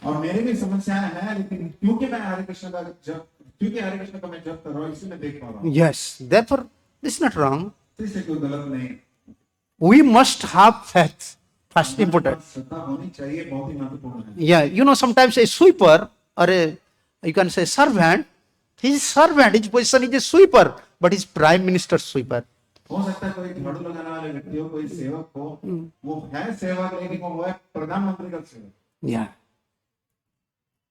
और मेरी भी समस्याएं हैं, लेकिन क्योंकि मैं हरे कृष्ण का जप, क्योंकि हरे कृष्ण का मैं जप कर रहा हूँ, इसी में देख पा रहा हूँ। Yes, therefore, this is not wrong. इससे कोई गलत नहीं। We must have faith. First important. श्रद्धा होनी चाहिए, बहुत ही महत्वपूर्ण है। Yeah, sometimes a sweeper or you can say servant, his servant, his position is a sweeper, but he's prime minister sweeper. हो सकता है कोई झाड़ू लगाने वाले व्यक्ति हो, कोई सेवक हो, वो है सेवक लेकिन वो है प्रधानमंत्री का सेवक। Yeah.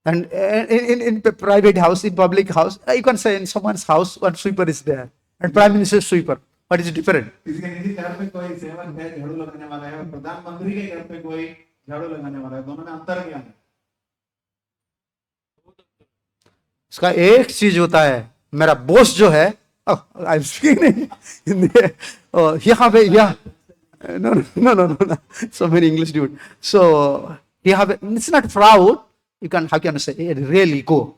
And in private house, in public house, you can say in someone's house, one sweeper is there, and prime minister sweeper. What is different? किसी के निजी घर पे कोई सेवक है, झाड़ू लगाने वाला है, और प्रधानमंत्री के घर पे कोई झाड़ू लगाने वाला है, दोनों में अंतर क्या है? इसका एक चीज होता है, मेरा बॉस जो है, आई एम स्पीकिंग हिंदी, यहाँ पे no, so many English dude. So you have it's not proud. You can, how can you say, a real ego.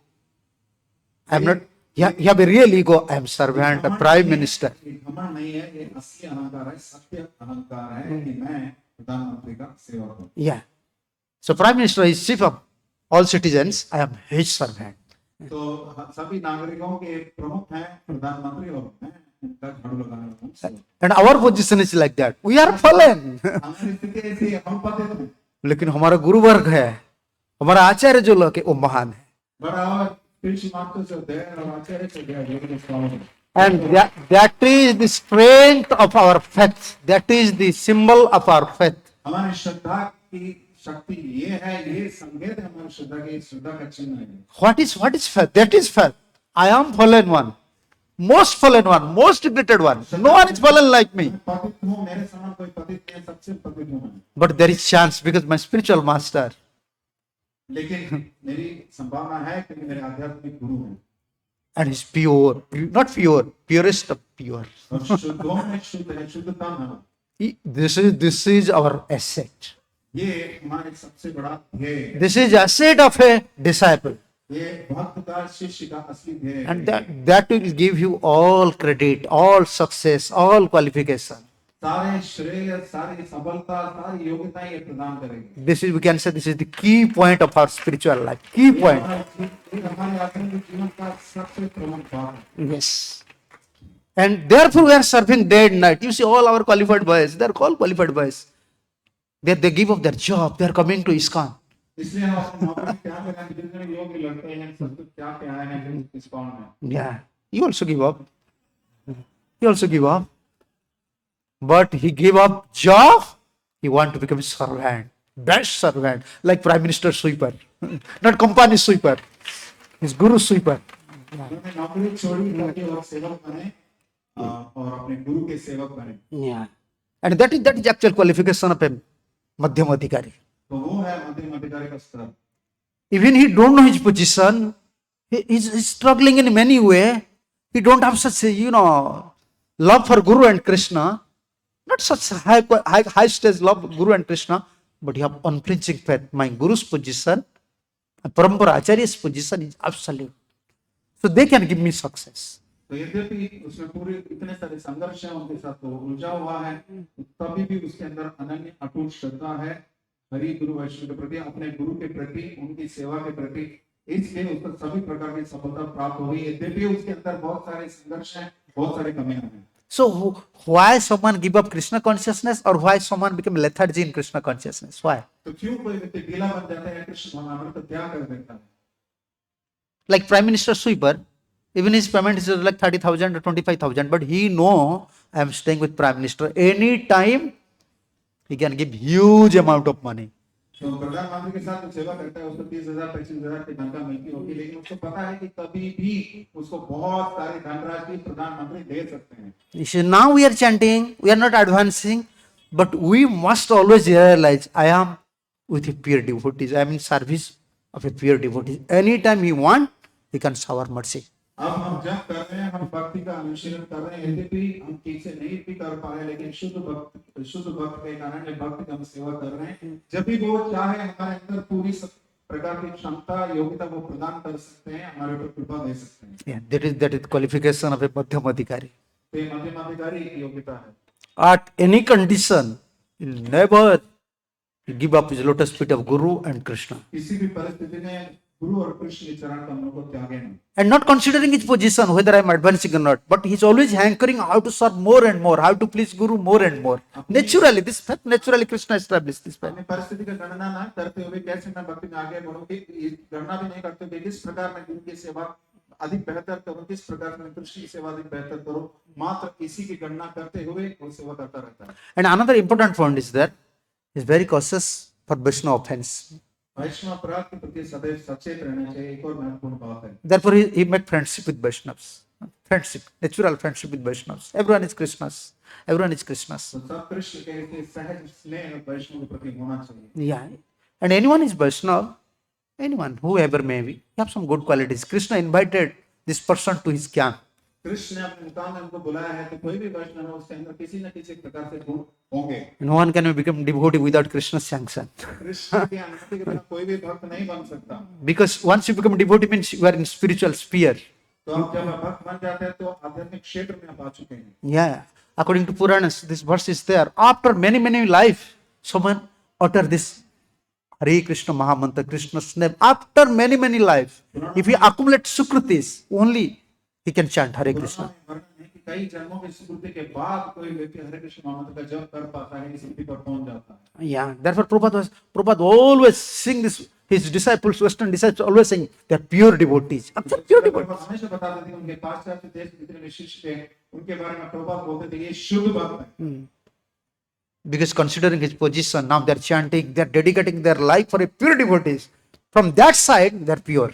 I am not. You have a real ego. I am servant, a prime minister. घमंड नहीं है, ये असली अहंकार है, सत्य अहंकार है कि मैं प्रधानमंत्री का सेवक हूँ। Yeah. So prime minister is chief of all citizens. I am his servant. तो सभी नागरिकों के प्रमुख हैं प्रधानमंत्री और मैं उनका झाड़ू लगाने वाला हूँ। And our position is like that. We are fallen. हमारी स्थिति ऐसी है, हम पतित हैं। लेकिन हमारा गुरु वर्ग है, हमारा आचार्य जो लोग है, वो महान है। But our spiritual masters are there, our acharyas are there, we can follow them. And that is the strength of our faith. That is the symbol of our faith. हमारी श्रद्धा की शक्ति ये है, ये संकेत है हमारी श्रद्धा की, श्रद्धा का चिन्ह है। What is faith? That is faith. I am fallen one, most fallen one, most degraded one. No one is fallen like me. मैं पतित हूँ, मेरे समान कोई पतित नहीं है, सबसे पतित हूँ मैं। But there is chance because my spiritual master. लेकिन मेरी संभावना है क्योंकि मेरे आध्यात्मिक गुरु हैं। And he's pure, not pure, purest of pure. और शुद्धों में शुद्ध है, शुद्धतम है। This is our asset. ये हमारे सबसे बड़ा ध्येय है। This is asset of a disciple. ये भक्त का, शिष्य का असली ध्येय है। And that will give you all credit, all success, all qualification. सारे श्रेय, सारी सफलता, सारी योग्यताएं ये प्रदान करेंगे। This is, we can say, this is the key point of our spiritual life. Key point. हमारे आत्मिक जीवन का सबसे प्रमुख भाग है। Yes. And therefore we are serving day and night. You see all our qualified boys, they are called qualified boys. They give up their job, they are coming to ISKCON. इसलिए हम अपनी नौकरी त्याग कर जितने योग्य लड़के हैं, सब कुछ त्याग के आए हैं ISKCON में। Yeah, you also give up. You also give up. But he gave up job, he want to become a servant, best servant, like Prime Minister sweeper, not company sweeper, his guru sweeper. उन्होंने नौकरी छोड़ी ताकि वो सेवक बने और अपने गुरु के सेवक बने। Yeah. And that is actual qualification of him. मध्यम अधिकारी. तो वो है मध्यम अधिकारी का स्तर. Even he don't know his position, he's struggling in many way. He don't have such love for Guru and Krishna, not such high stage love for Guru and Krishna, but he have unflinching faith. My Guru's position, Parampara Acharya's position is absolute. So they can give me success. तो यद्यपि उसमें पूरे इतने सारे संघर्ष हैं उनके साथ वो उलझा हुआ है, तभी भी उसके अंदर अनन्य अटूट श्रद्धा है हरि गुरु वैष्णव के प्रति, अपने गुरु के प्रति, उनकी सेवा के प्रति. इसलिए उसको सभी प्रकार की सफलता प्राप्त हो गई, यद्यपि उसके अंदर बहुत सारे संघर्ष हैं, बहुत सारे कमियां हैं. So why someone give up Krishna consciousness, or why someone become lethargy in Krishna consciousness? Why? तो क्यों कोई व्यक्ति ढीला बन जाता है कृष्ण भावना तो त्याग कर देता है? Like Prime Minister Sweeper, even his payment is like 30,000 or 25,000, but he know I am staying with Prime Minister. Any time he can give huge amount of money. तो प्रधानमंत्री के साथ जो सेवा करता है उसको 30,000 25,000 की तनख्वाह मिलती होगी, लेकिन उसको पता है कि कभी भी उसको बहुत सारी धनराशि प्रधानमंत्री दे सकते हैं. You see, now we are chanting, we are not advancing, but we must always realize I am with a pure devotees. I am in service of a pure devotee. Anytime he want, he can shower mercy. अब हम जब कर रहे हैं, हम भक्ति का अनुशीलन कर रहे हैं, यद्यपि हम ठीक से नहीं भी कर पा रहे हैं, लेकिन शुद्ध भक्त के कारण भक्ति का हम सेवा कर रहे हैं. जब भी वो चाहे हमारे अंदर पूरी प्रकार की क्षमता योग्यता वो प्रदान कर सकते हैं, हमारे ऊपर कृपा दे सकते हैं. Yeah, that is qualification of a madhyam adhikari. तो ये मध्यम अधिकारी की योग्यता है. At any condition, he'll never give up his lotus feet of Guru and Krishna. किसी भी परिस्थिति में गुरु और कृष्ण के चरण कमलों को त्यागे नहीं. And not considering his position, whether I am advancing or not, but he's always hankering how to serve more and more, how to please Guru more and more. Naturally, this faith, naturally Krishna established this faith. अपनी परिस्थिति का गणना ना करते हुए कैसे मैं भक्ति में आगे बढ़ूं, गणना भी नहीं करते हुए किस प्रकार मैं गुरु की सेवा अधिक बेहतर करूं, किस प्रकार मैं कृष्ण की सेवा अधिक बेहतर करूं, मात्र इसी की गणना करते हुए वो सेवा करता रहता है. And another important point is that he's very cautious for Vaishnava offense. वैष्णव अपराध के प्रति सदैव सचेत रहना चाहिए. एक और महत्वपूर्ण बात है. Therefore, he made friendship with Vaishnavas. Friendship, natural friendship with Vaishnavas. Everyone is Krishna's. Everyone is Krishna's. तो सब कृष्ण के सहज स्नेह वैष्णव के प्रति होना चाहिए. Yeah. And anyone is Vaishnava, anyone, whoever may be, you have some good qualities. Krishna invited this person to his camp. Krishna ने अपने मुकाम में उनको बुलाया है, तो कोई भी वैष्णव उसके अंदर किसी न किसी प्रकार से गुण होंगे. No one can become devotee without Krishna's sanction. Krishna की अनुमति के बिना कोई भी भक्त नहीं बन सकता. Because once you become devotee means you are in spiritual sphere. तो आप जब भक्त बन जाते हैं तो आध्यात्मिक क्षेत्र में आप आ चुके हैं. Yeah. According to Puranas, this verse is there. After many life, someone utter this Hare Krishna Mahamantra, Krishna's name. After many life, if he accumulates sukritis, only he can chant Hare Krishna. कई जन्मों की स्मृति के बाद कोई व्यक्ति हरे कृष्ण महामंत्र का जप कर पाता है, इस स्थिति पर पहुंच जाता है. Yeah, therefore Prabhupada always sing this. His disciples, Western disciples, always saying they are pure devotees. Pure devotees. हमेशा बताते थे उनके पाश्चात्य देश के जितने शिष्य थे उनके बारे में प्रभुपाद बोलते थे ये शुद्ध भक्त है. Because considering his position, now they are chanting, they are dedicating their life for a pure devotees. From that side, they are pure.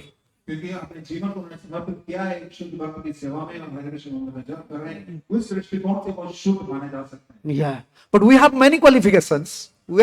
क्योंकि अपने जीवन को उन्होंने समर्पित किया है शुद्ध भक्त की सेवा में और हरे कृष्ण मंत्र का जप कर रहे हैं, उस दृष्टिकोण से वो शुद्ध माने जा सकते हैं. Yeah, but we have many qualifications. We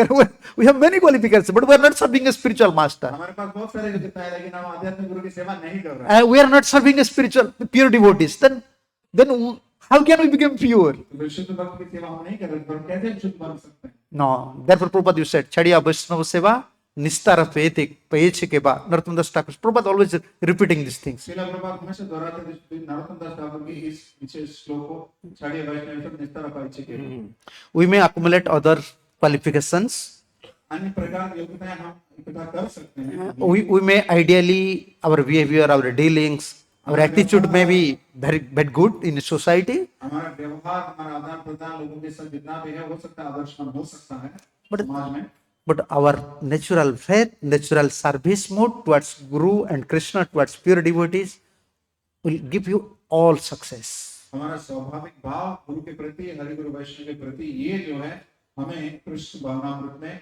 have many qualifications, but we are not serving a spiritual master. हमारे पास बहुत सारे योग्यताएं हैं, लेकिन हम आध्यात्मिक गुरु की सेवा नहीं कर रहे हैं. We are not serving a spiritual pure devotees. Then how can we become pure? तो शुद्ध भक्त की सेवा हम नहीं कर रहे, पर कैसे हम शुद्ध बन सकते हैं? No. Therefore, Prabhupada, you said, Chadiya Vaishnava Seva, Nistara Peyeche Keba. Narottam Das Thakur. Prabhupada always repeating these things. Srila Prabhupada हमेशा दोहराते थे नरोत्तम दास ठाकुर की इस विशेष श्लोक को, छाड़िए वैष्णव सब निस्तार पेयचे केबा. We may accumulate other qualifications. अन्य प्रकार की योग्यताएं हम इकट्ठा कर सकते हैं. We may ideally, our behavior, our dealings, our attitude may be very good in society. हमारा व्यवहार, हमारा आदान प्रदान लोगों के साथ जितना भी है हो सकता है आदर्शवान हो सकता है समाज में. But our natural faith, natural service mode towards Guru and Krishna, towards pure devotees, will give you all success. हमारा स्वाभाविक भाव गुरु के प्रति, हरि गुरु वैष्णव के प्रति, ये जो है हमें कृष्ण भावनामृत में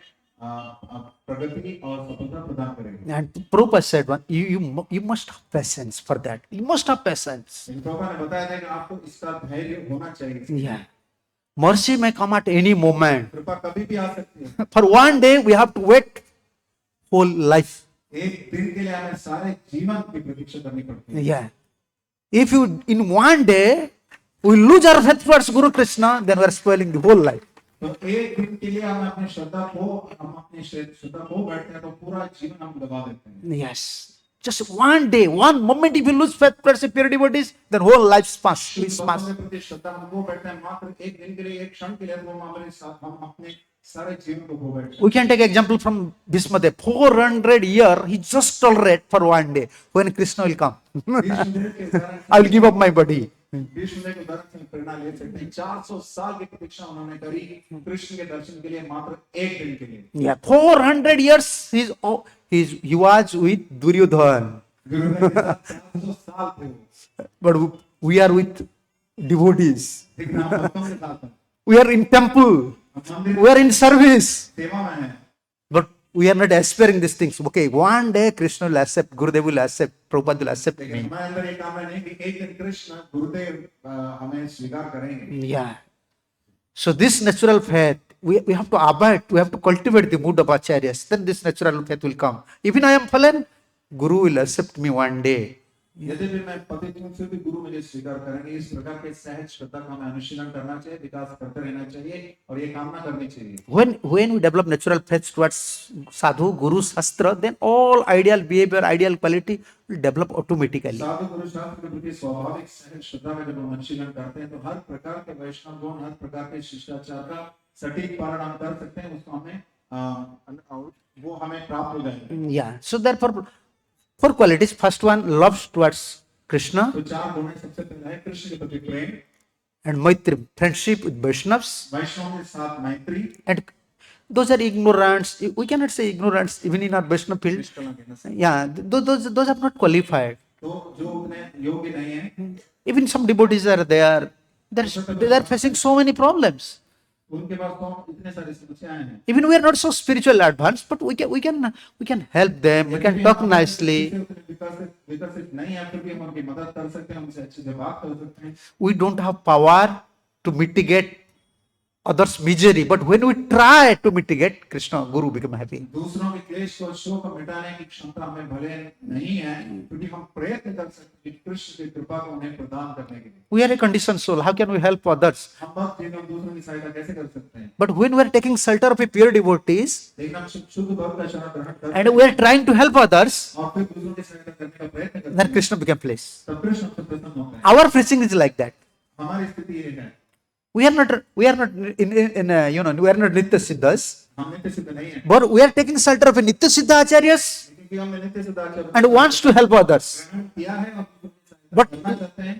प्रगति और सफलता प्रदान करेगी. And Prabhupada said, you must have patience for that. You must have patience. Prabhupada ने बताया था कि आपको इसका धैर्य होना चाहिए. Yeah. Mercy may come at any moment. कृपा कभी भी आ सकती है। For one day, we have to wait whole life. एक दिन के लिए हमें सारे जीवन की प्रतीक्षा करनी पड़ती है। Yeah. If you in one day we lose our faith towards Guru Krishna, then we are spoiling the whole life. तो एक दिन के लिए हम अपनी श्रद्धा खो बैठते हैं तो पूरा जीवन हम गवा देते हैं। Yes. Just one day, one moment, if you lose faith towards the pure devotees, then whole life is passed. भगवान के प्रति श्रद्धा हम खो बैठते हैं मात्र एक दिन के लिए, एक क्षण के लिए, तो हम अपने सारे जीवन को खो बैठते हैं। We can take example from Bhismadev. 400 years he just tolerate for one day. When Krishna will come, I will give up my body. Vishnu के दर्शन से प्रेरणा ले सकते हैं। 400 साल की प्रतीक्षा उन्होंने करी कृष्ण के दर्शन के लिए मात्र एक दिन के लिए। Yeah, 400 years he was with Duryodhan. गुरुदेव के साथ 400 साल थे वो। But we are with devotees. लेकिन हम भक्तों के साथ हैं। We are in temple. We are in service. सेवा में हैं। But we are not aspiring these things. Okay, one day Krishna will accept, Gurudev will accept, Prabhupada will accept लेकिन me. हमारे अंदर एक कामना नहीं कि एक दिन कृष्ण गुरुदेव हमें स्वीकार करेंगे। Yeah. So this natural faith, we have to abide, we have to cultivate the mood of acharyas. Then this natural faith will come. Even I am fallen, Guru will accept me one day. यद्यपि मैं पतित हूं, फिर भी गुरु मुझे स्वीकार करेंगे। इस प्रकार के सहज श्रद्धा का हमें अनुशीलन करना चाहिए, विकास करते रहना चाहिए और ये कामना करनी चाहिए। When we develop natural faith towards sadhu, guru, shastra, then all ideal behavior, ideal quality will develop automatically. साधु गुरु शास्त्र के प्रति स्वाभाविक सहज श्रद्धा में जब हम अनुशीलन करते हैं तो हर प्रकार के वैष्णव गुण, हर प्रकार के शिष्टाचार का सटीक पालन हम कर सकते हैं। उसको हमें वो हमें प्राप्त हो जाएंगे। Yeah. So therefore, four qualities. First one, love towards Krishna, तो चार गुण हैं। सबसे पहला है कृष्ण के प्रति प्रेम, and Maitri, friendship with Vaishnavas, वैष्णव के साथ मैत्री। and those are ignorants. We cannot say ignorants even in our Vaishnava field. निष्कलंक कहना चाहिए। Yeah, those are not qualified. तो जो उतने योग्य नहीं है, Even some devotees are there. They are facing so many problems. उनके पास तो इतने सारी समस्याएं हैं। Even we are not so spiritual advanced, but we can help them. We can talk nicely. विकसित नहीं है, फिर भी हम उनकी मदद कर सकते हैं, उनसे अच्छे से बात कर सकते हैं। We don't have power to mitigate others' misery, but when we try to mitigate, Krishna, Guru become happy. दूसरों के क्लेश और शोक को मिटाने की क्षमता हमें भले नहीं है, क्योंकि हम प्रयत्न कर सकते हैं कृष्ण की कृपा को उन्हें प्रदान करने के लिए। We are a conditioned soul. How can we help others? हम भक्त हैं, हम दूसरों की सहायता कैसे कर सकते हैं? But when we are taking shelter of a pure devotees लेकिन हम शुद्ध भक्त का शरण ग्रहण करते and we are trying to help others, हैं और फिर दूसरों की सहायता करने का प्रयत्न करते then हैं, Krishna become pleased. तब कृष्ण हमसे प्रसन्न होते हैं। Our preaching is like that. हमारी स्थिति ये है, We are not we are not Nitya Siddhas, हम नित्य सिद्ध नहीं है, but we are taking shelter of a Nitya Siddha acharyas क्योंकि हमने नित्य सिद्ध आचरण and wants to help others. ग्रहण किया है और But- करना चाहते हैं।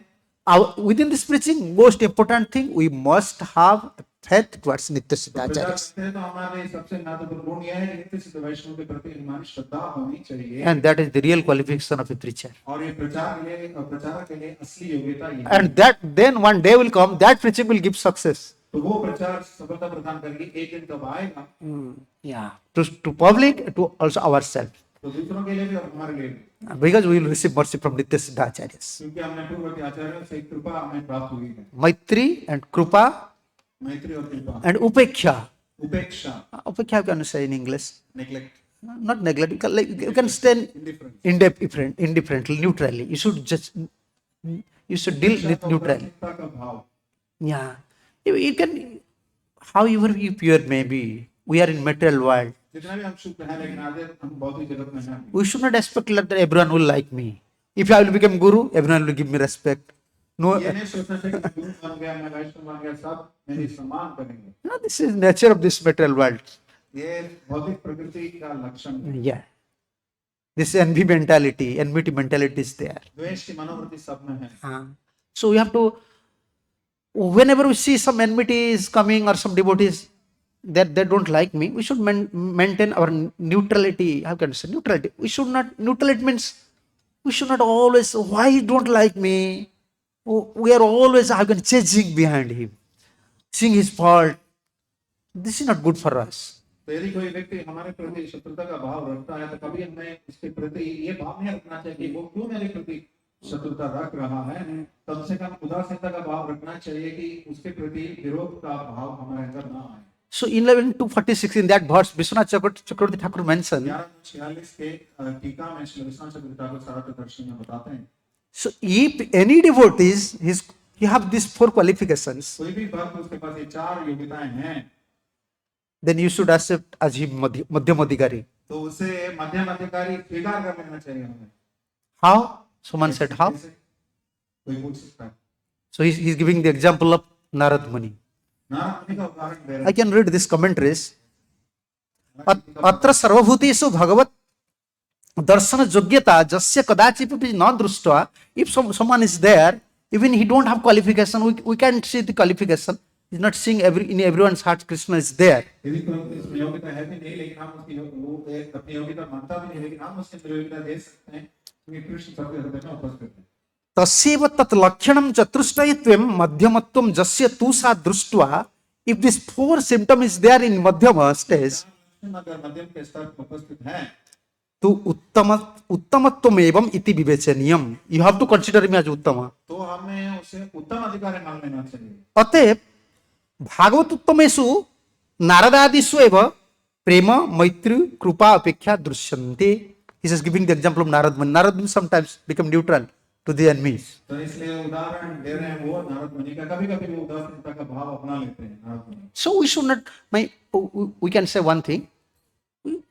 Within this preaching, most important thing, we must have faith towards Nitya Siddha प्रचार acharyas. करते हैं तो हमारे सबसे महत्वपूर्ण गुण यह है कि नित्य सिद्ध वैष्णव के प्रति हमारी श्रद्धा होनी चाहिए, And that is the real qualification of a preacher. और ये प्रचारक के लिए असली योग्यता ये है। And that then one day will come, that preaching will give success. तो वो प्रचार सफलता प्रदान करके एक दिन कब आएगा, Yeah. To public, to also ourselves. तो दूसरों के लिए भी और हमारे लिए भी, Because we will receive mercy from Nitya Siddha acharyas. क्योंकि हमने पूर्ववर्ती आचार्यों से कृपा हमें प्राप्त हुई है। Maitri and Krupa मैत्री और कृपा, and Upeksha. उपेक्षा, Upeksha can you say in English? Neglect, Not neglect. You can stand indifference, indifferently, neutrally. You should deal with neutrally. का भाव। Yeah. You can, however you pure may be, we are in material world. जितना भी हम शुद्ध हैं, लेकिन आज हम भौतिक जगत में हैं। We should not expect that everyone will like me. If I will become Guru, everyone will give me respect. No, ये नहीं सोचना चाहिए कि गुरु बन गया, मैं वैष्णव बन गया, सब मेरी सम्मान करेंगे। no, this is nature of this material world. ये भौतिक प्रकृति का लक्षण है। Yeah. This envy mentality, enmity mentality is there. द्वेष की मनोवृत्ति सब में है। So we have to, whenever we see some enmity is coming or some devotees that they don't like me, we should maintain our neutrality. How can I say neutrality? We should not, neutrality means we should not always, why you don't like me? We are always chasing behind him, seeing his fault. This is not good for us. तो यदि कोई व्यक्ति हमारे प्रति शत्रुता का भाव रखता है तो कभी हमें इसके प्रति ये भाव नहीं रखना चाहिए कि वो क्यों मेरे प्रति शत्रुता रख रहा है, कम से कम उदासीनता का भाव रखना चाहिए कि उसके प्रति विरोध का भाव हमारे अंदर ना आए। So in 11:46 in that verse, Vishwanath Chakravarti Thakur mentioned, 1146 के टीका में श्री विश्वनाथ चक्रवर्ती ठाकुर साहित्य दर्शन में बताते हैं, so if any devotees, he have these 4 qualifications, कोई भी भक्त उसके पास ये 4 योग्यताएं हैं, then you should accept as him Madhyam Adhikari. तो उसे मध्यम अधिकारी स्वीकार कर लेना चाहिए हमें। How? Someone said how? कैसे? कोई पूछ सकता है। So he's giving the example of Narad Muni. Narad मुनि का उदाहरण दे रहे I can read this commentaries. अत्र सर्वभूतेषु भगवत दर्शन योग्यता जस्य कदाचिदपि न दृष्ट्वा, if someone is there, even he don't have qualification, we can't see the qualification. He's not seeing in everyone's heart Krishna is there. यदि कोई इसमें योग्यता है भी नहीं, लेकिन हम उसकी अपनी योग्यता मानता भी नहीं, लेकिन हम उसकी योग्यता दे सकते हैं क्योंकि कृष्ण सबके हृदय में उपस्थित है। तस्यैव तत् लक्षणं चतुष्टयत्वं मध्यमत्वं जस्य तु सा दृष्ट्वा, if this 4 symptom is there in madhyama stage, अगर मध्यम के स्तर पर उपस्थित है तो उत्तमत्वम एवं इति विवेचनीयम, you have to consider him as uttama. तो हमें उसे उत्तम अधिकारी मान लेना चाहिए। अतएव भागवत उत्तमेषु नारदादिषु एव प्रेम मैत्री कृपा अपेक्षा दृश्यन्ते. He is giving the example of Narad Muni. Narad Muni sometimes become neutral to the enemies. तो इसलिए उदाहरण दे रहे हैं वो नारद मुनि का, कभी-कभी वो उदासीनता का भाव अपना लेते हैं नारद मुनि। So we should not, we can say one thing,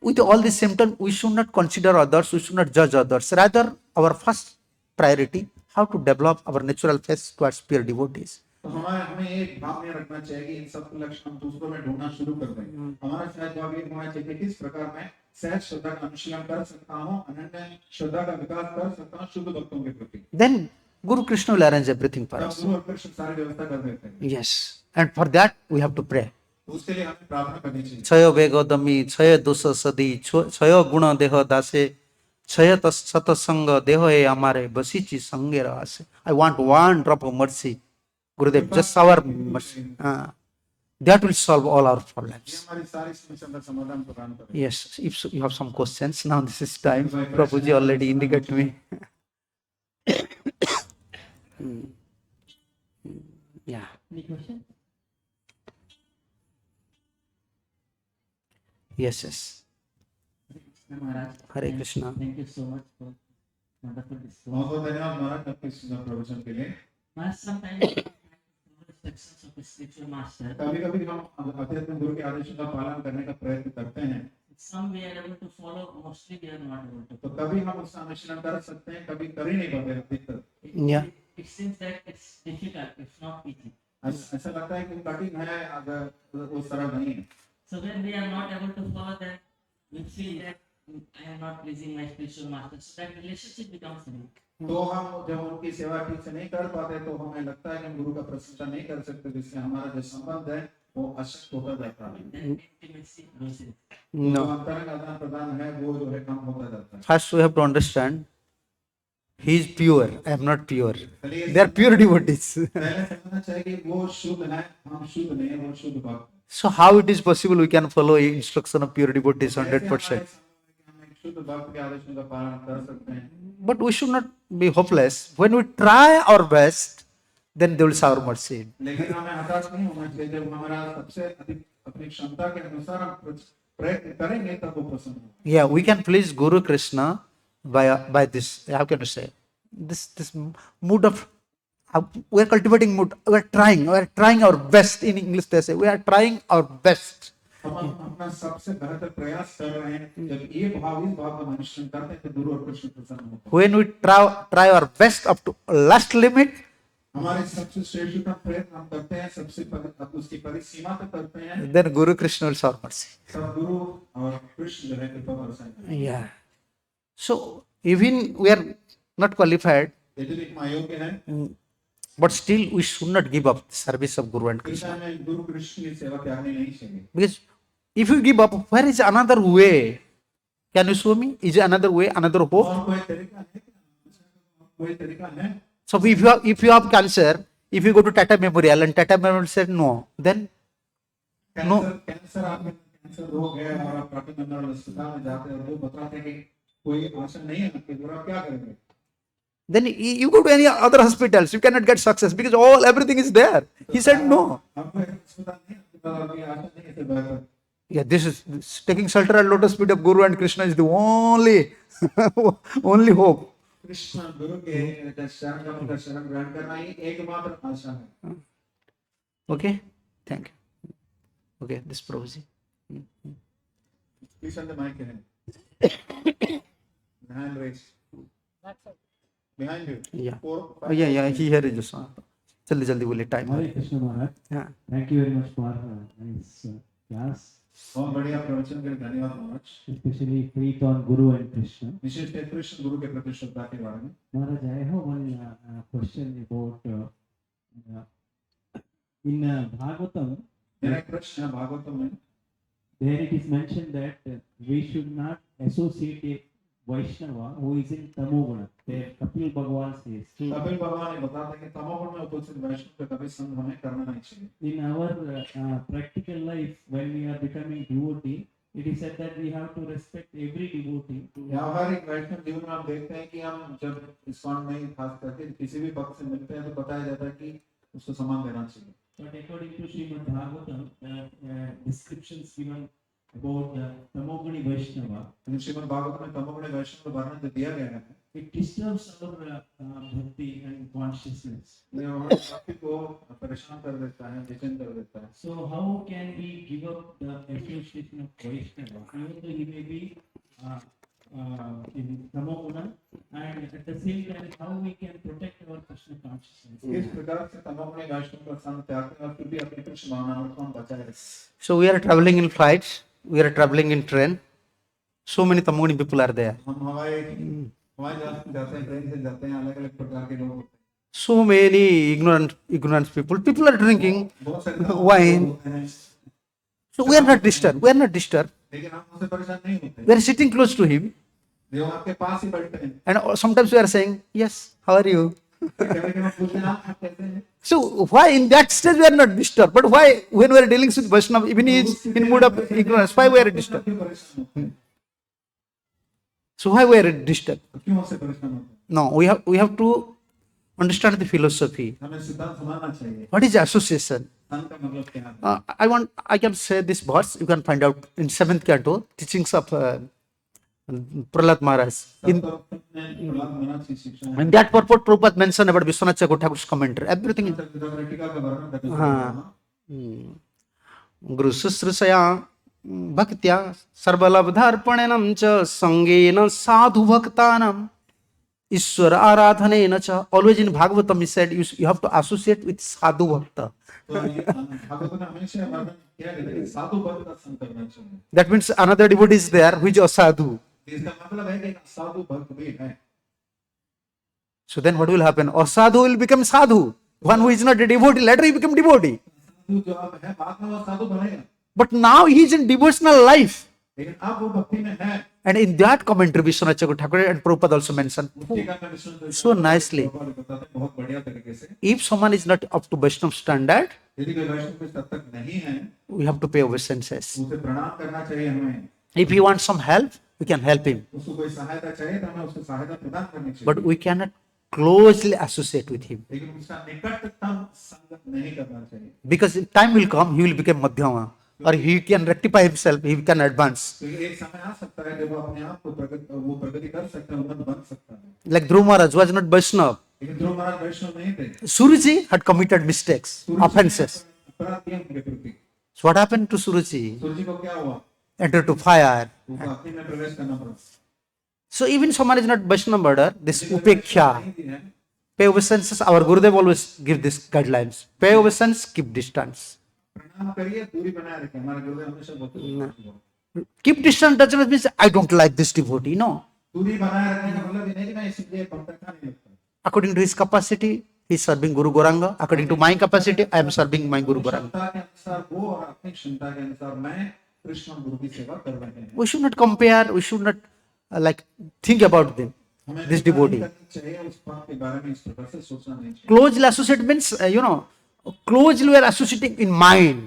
with all these symptoms, we should not consider others, we should not judge others. Rather, our first priority, how to develop our natural faith towards pure devotees. तो हमें एक भाव में रखना चाहिए कि इन सब लक्षण हम दूसरों में ढूंढना शुरू कर दें। हमारा सहज भाव ये होना चाहिए कि किस प्रकार मैं सहज श्रद्धा का अनुशीलन कर सकता हूँ, अनन्य श्रद्धा का विकास कर सकता हूँ शुद्ध भक्तों के प्रति। Then Guru Krishna will arrange everything for us. गुरु और कृष्ण सारी व्यवस्था कर देते हैं। Yes, and for that we have to pray. उसके लिए हमें प्रार्थना करनी चाहिए। क्षय वेगदमी क्षय दोष सदी क्षय गुण देह दासे क्षय सतसंग देह हे हमारे बसीची संगे रासे. I want one drop of mercy, Gurudev, just our mercy. That will solve all our problems. हमारी सारी समस्या का समाधान प्रदान करें। Yes, if you have some questions, now this is time. Prabhuji already indicated me. Yeah. Any question? Yes, yes. Maharaj, Hare Krishna. Thank you so much for wonderful discourse. बहुत बहुत धन्यवाद महाराज आपके सुंदर प्रवचन के लिए। Maharaj, sometimes instructions of a spiritual master, कभी-कभी हम अध्यात्म गुरु के आदेशों का पालन करने का प्रयत्न करते हैं, some we are able to follow, mostly we are not able to. तो कभी हम उसका अनुशीलन कर सकते हैं, कभी कर ही नहीं पाते अधिकतर। Yeah. It seems that it's difficult, it's not easy. ऐसा लगता है कि कठिन है, अगर वो सरल नहीं है। So when we are not able to follow that, we feel that I am not pleasing my spiritual master. So that relationship becomes weak. तो हम जब उनकी सेवा ठीक से नहीं कर पाते तो हमें लगता है कि हम गुरु का प्रशंसा नहीं कर सकते, जिससे हमारा जो संबंध है वो अशक्त होता जाता है। Then intimacy loses. जो No. अंतरंग आदान प्रदान है वो जो है कम होता जाता है। First, we have to understand he is pure. I am not pure. They are pure devotees. पहले समझना चाहिए कि वो शुद्ध है, हम शुद्ध नहीं है, वो शुद्ध भक्त। So, how it is possible we can follow instruction of pure devotees 100%? हम एक शुद्ध भक्त के आदेशों का पालन कर सकते हैं। But we should not be hopeless. When we try our best, then they will shower mercy. लेकिन हमें हताश नहीं होना चाहिए। जब हमारा सबसे अधिक अपनी क्षमता के अनुसार हम प्रयत्न करेंगे तब वो प्रसन्न होगा। Yeah, we can please Guru Krishna by this. How can you say? This mood of we are cultivating mood. We are trying our best. In English they say we are trying our best. हम अपना सबसे बेहतर प्रयास कर रहे हैं। जब ये भाव इस भाव का अनुसरण करते हैं तो गुरु और कृष्ण प्रसन्न होते हैं। When we try our best up to last limit, हमारे सबसे श्रेष्ठतम प्रयत्न हम करते हैं, सबसे उसकी परिसीमा तक करते हैं, then Guru Krishna will shower mercy. तब गुरु और कृष्ण जो है कृपा बरसाएंगे। Yeah. So even we are not qualified, यदि एक अयोग्य है, but still we should not give up the service of Guru and Krishna. Krishna में गुरु कृष्ण की सेवा त्यागनी नहीं चाहिए। Because if you give up, where is another way? Can you show me? Is there another way, another hope? और कोई तरीका है? कोई तरीका है? So if you have cancer, if you go to Tata Memorial and Tata Memorial said no, then no. Cancer आपके cancer रोग है और आप प्राथमिक मेमोरियल अस्पताल में जाते हैं और वो बताते हैं कि कोई आशा नहीं है आपके, और आप क्या करेंगे? Then you go to any other hospitals, you cannot get success because everything is there. He said no. हमको एक अस्पताल नहीं, अस्पताल की आशा नहीं है इससे बेहतर। Yeah, this taking shelter at lotus feet of Guru and Krishna is the only only hope. Krishna गुरु के शरण का शरण ग्रहण करना ही एकमात्र आशा है। Okay, thank you. Okay, this Prabhuji. Please on the mic here. Hand raised. Behind you. Yeah. 4, Oh, yeah, he here is just. जल्दी बोले time. Hare Krishna Maharaj. Yeah. Thank you very much for nice class, बहुत बढ़िया प्रवचन के लिए धन्यवाद महाराज। especially faith on Guru and Krishna. विशेष रूप से कृष्ण गुरु के प्रति श्रद्धा के बारे में। Maharaj, I have one question about in Bhagavatam. मेरा एक प्रश्न है भागवतम में। There it is mentioned that we should not associate a Vaiṣṇava who is in Tamoguna. There Kapil Bhagavan says. Kapil भगवान ने बताया कि तमोगुण में उपस्थित वैष्णव का कभी संग हमें करना नहीं चाहिए। In our practical life, when we are becoming devotee, it is said that we have to respect every devotee. व्यावहारिक वैष्णव जीवन में हम देखते हैं कि हम जब ISKCON में खास करके किसी भी भक्त से मिलते हैं तो बताया जाता है कि उसको सम्मान देना चाहिए। But according to Srimad Bhagavatam, descriptions given about Tamoguni Vaishnava, लेकिन श्रीमद् भागवत में तमोगुण वैष्णव का वर्णन तो दिया गया है। it disturbs our bhakti and consciousness. ये हमारे भक्ति को परेशान कर देता है, बेचैन कर देता है। So how can we give up the association of Vaishnava, even though he may be in Tamoguna, and at the same time how we can protect our Krishna consciousness? इस प्रकार से तमोगुण वैष्णव का संग त्याग कर और फिर भी अपनी कृष्ण भावना को हम बचाए रखें। So we are traveling in flights, we are traveling in train. So many Tamoguni people are there. हम हवाई जहाज से जाते हैं, ट्रेन से जाते हैं, अलग-अलग प्रकार के लोग होते हैं। So many ignorant people. People are drinking बहुत सारे wine. होते हैं, So we are not disturbed. We are not disturbed. लेकिन हम उनसे परेशान नहीं होते। We are sitting close to him. वो आपके पास ही बैठते हैं। And sometimes we are saying, yes, how are you? कभी-कभी हम पूछते हैं आप कैसे हैं? So why in that stage we are not disturbed? But why when we are dealing with Vaishnava, even he is in mood of ignorance, why we are disturbed? क्यों परेशान होते हैं? So why we are disturbed? क्यों उससे परेशान होते हैं? No, we have to understand the philosophy. हमें सिद्धांत समझना चाहिए। What is association? संत का मतलब क्या है? I can say this verse. You can find out in 7th canto, teachings of Prahlad Maharaj. In Prahlad महाराज की शिक्षा है। in that purport, Prabhupada mentioned about Vishwanath Chakravarti Thakur's commentary. Everything. टीका का वर्णन करते हैं। हाँ. Guru Susrusaya Bhaktya Sarvalabdharpanenam cha Sangena Sadhu Bhaktanam Ishwara Aradhanena cha. Always in Bhagavatam he said you have to associate with Sadhu Bhakta. तो ये भागवत में हमेशा वर्णन किया गया है कि साधु भक्त का संग करना चाहिए। That means another devotee is there who is a sadhu. इसका मतलब है कि एक साधु भक्त भी है। So then what will happen? Or sadhu will become sadhu. One who is not a devotee, later he become devotee. साधु जो आप है बाद में वो साधु बनेगा। But now he is in devotional life. लेकिन अब वो भक्ति में है। And in that commentary, Vishwanath Chakravarti Thakur and Prabhupada also mentioned टीका में विष्णु so nicely. बताते हैं बहुत बढ़िया तरीके से। If someone is not up to Vaishnava standard, यदि कोई वैष्णव के तब तक नहीं है, we have to pay obeisances. उसे प्रणाम करना चाहिए हमें। If he wants some help, we can help him. उसको कोई सहायता चाहिए तो हमें उसको सहायता प्रदान करनी चाहिए। But we cannot closely associate with him. लेकिन उसका निकटतम संगत नहीं करना चाहिए। Because time will come, he will become Madhyama. Or he can rectify himself, he can advance. तो एक समय आ सकता है जब वो अपने आप को प्रगति कर सकता है, उन्नत बन सकता है। Like Dhruva Maharaj was not Vaishnava. लेकिन ध्रुव महाराज वैष्णव नहीं थे। Suruji had committed mistakes, offenses. अपराध किए उनके प्रति। So what happened to Suruji? सूर्य को क्या हुआ? Entered to fire. उनको अग्नि में प्रवेश करना पड़ा। So even someone is not Vaishnava murder, this upeksha, नहीं दी है। pay obeisances. Our Gurudev always give these guidelines. Pay obeisance, keep distance. प्रणाम करिए, दूरी बनाए रखें। हमारे गुरुदेव हमेशा बोलते हैं। Keep distance doesn't mean I don't like this devotee. No. दूरी बनाए रखने का मतलब ये नहीं कि मैं इसलिए भक्त का नहीं लगता। According to his capacity, he is serving Guru Gauranga. According to my capacity, I am serving my Guru Gauranga. क्षमता के अनुसार वो और अपनी क्षमता के अनुसार मैं कृष्ण गुरु की सेवा कर रहे हैं। We should not compare. We should not like think about them. हमें This तुलना devotee. नहीं करनी चाहिए, उस बात के बारे में इस प्रकार से सोचना नहीं चाहिए। Closely associate means closely we are associating in mind.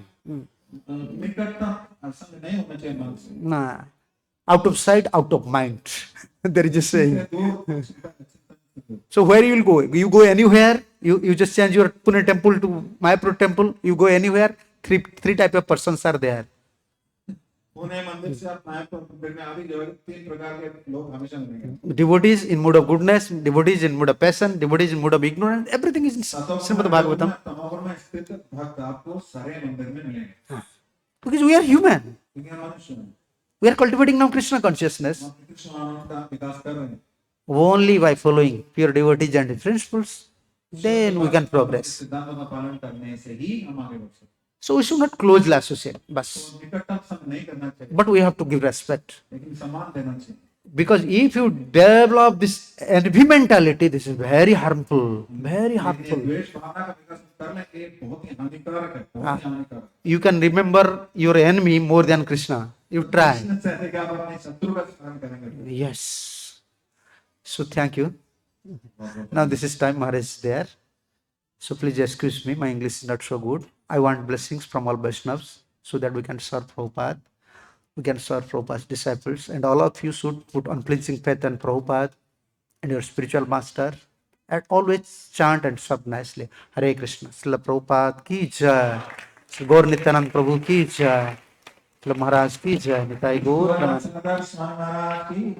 निकटतम संग नहीं होना चाहिए मन से। Nah. Out of sight, out of mind. There is a saying. दूर चिंता So where you will go? You go anywhere. You just change your Pune temple to Mayapur temple. You go anywhere. Three type of persons are there. Pune मंदिर से आप मायापुर मंदिर में आदि जगह 3 प्रकार के लोग हमेशा मिलेंगे. Devotees in mood of goodness, devotees in mood of passion, devotees in mood of ignorance. Everything is in Srimad Bhagavatam. तमोगुण में स्थित भक्त आपको सारे मंदिर में मिलेंगे. Because we are human. क्योंकि हम मनुष्य हैं. We are cultivating now Krishna consciousness. हम कृष्ण नाम का विकास कर रहे हैं. Only by following pure devotees and his principles, then we can progress. सिद्धांतों का पालन करने से ही हम आगे बढ़ सकते हैं. So we should not closely associate. Bas. तो निकटता पसंद नहीं करना चाहिए. But we have to give respect. लेकिन सम्मान देना चाहिए. Because if you develop this envy mentality, this is very harmful. Very harmful. द्वेष भावना का विकास करना ये बहुत ही हानिकारक है. बहुत ही हानिकारक. You can remember your enemy more than Krishna. You try. Krishna से अधिक आप अपने शत्रु का स्मरण करेंगे. Yes. So thank you. Now this is time Maharaj is there. So please excuse me, my English is not so good. I want blessings from all Vaishnavas so that we can serve Prabhupada. We can serve Prabhupada's disciples, and all of you should put unflinching faith in Prabhupada and your spiritual master, and always chant and serve nicely. Hare Krishna. Srila Prabhupada ki jai. Sri Gaur Nityanand Prabhu ki jai. Srila Maharaj ki jai. Nitai Gaur Pranam. महाराज की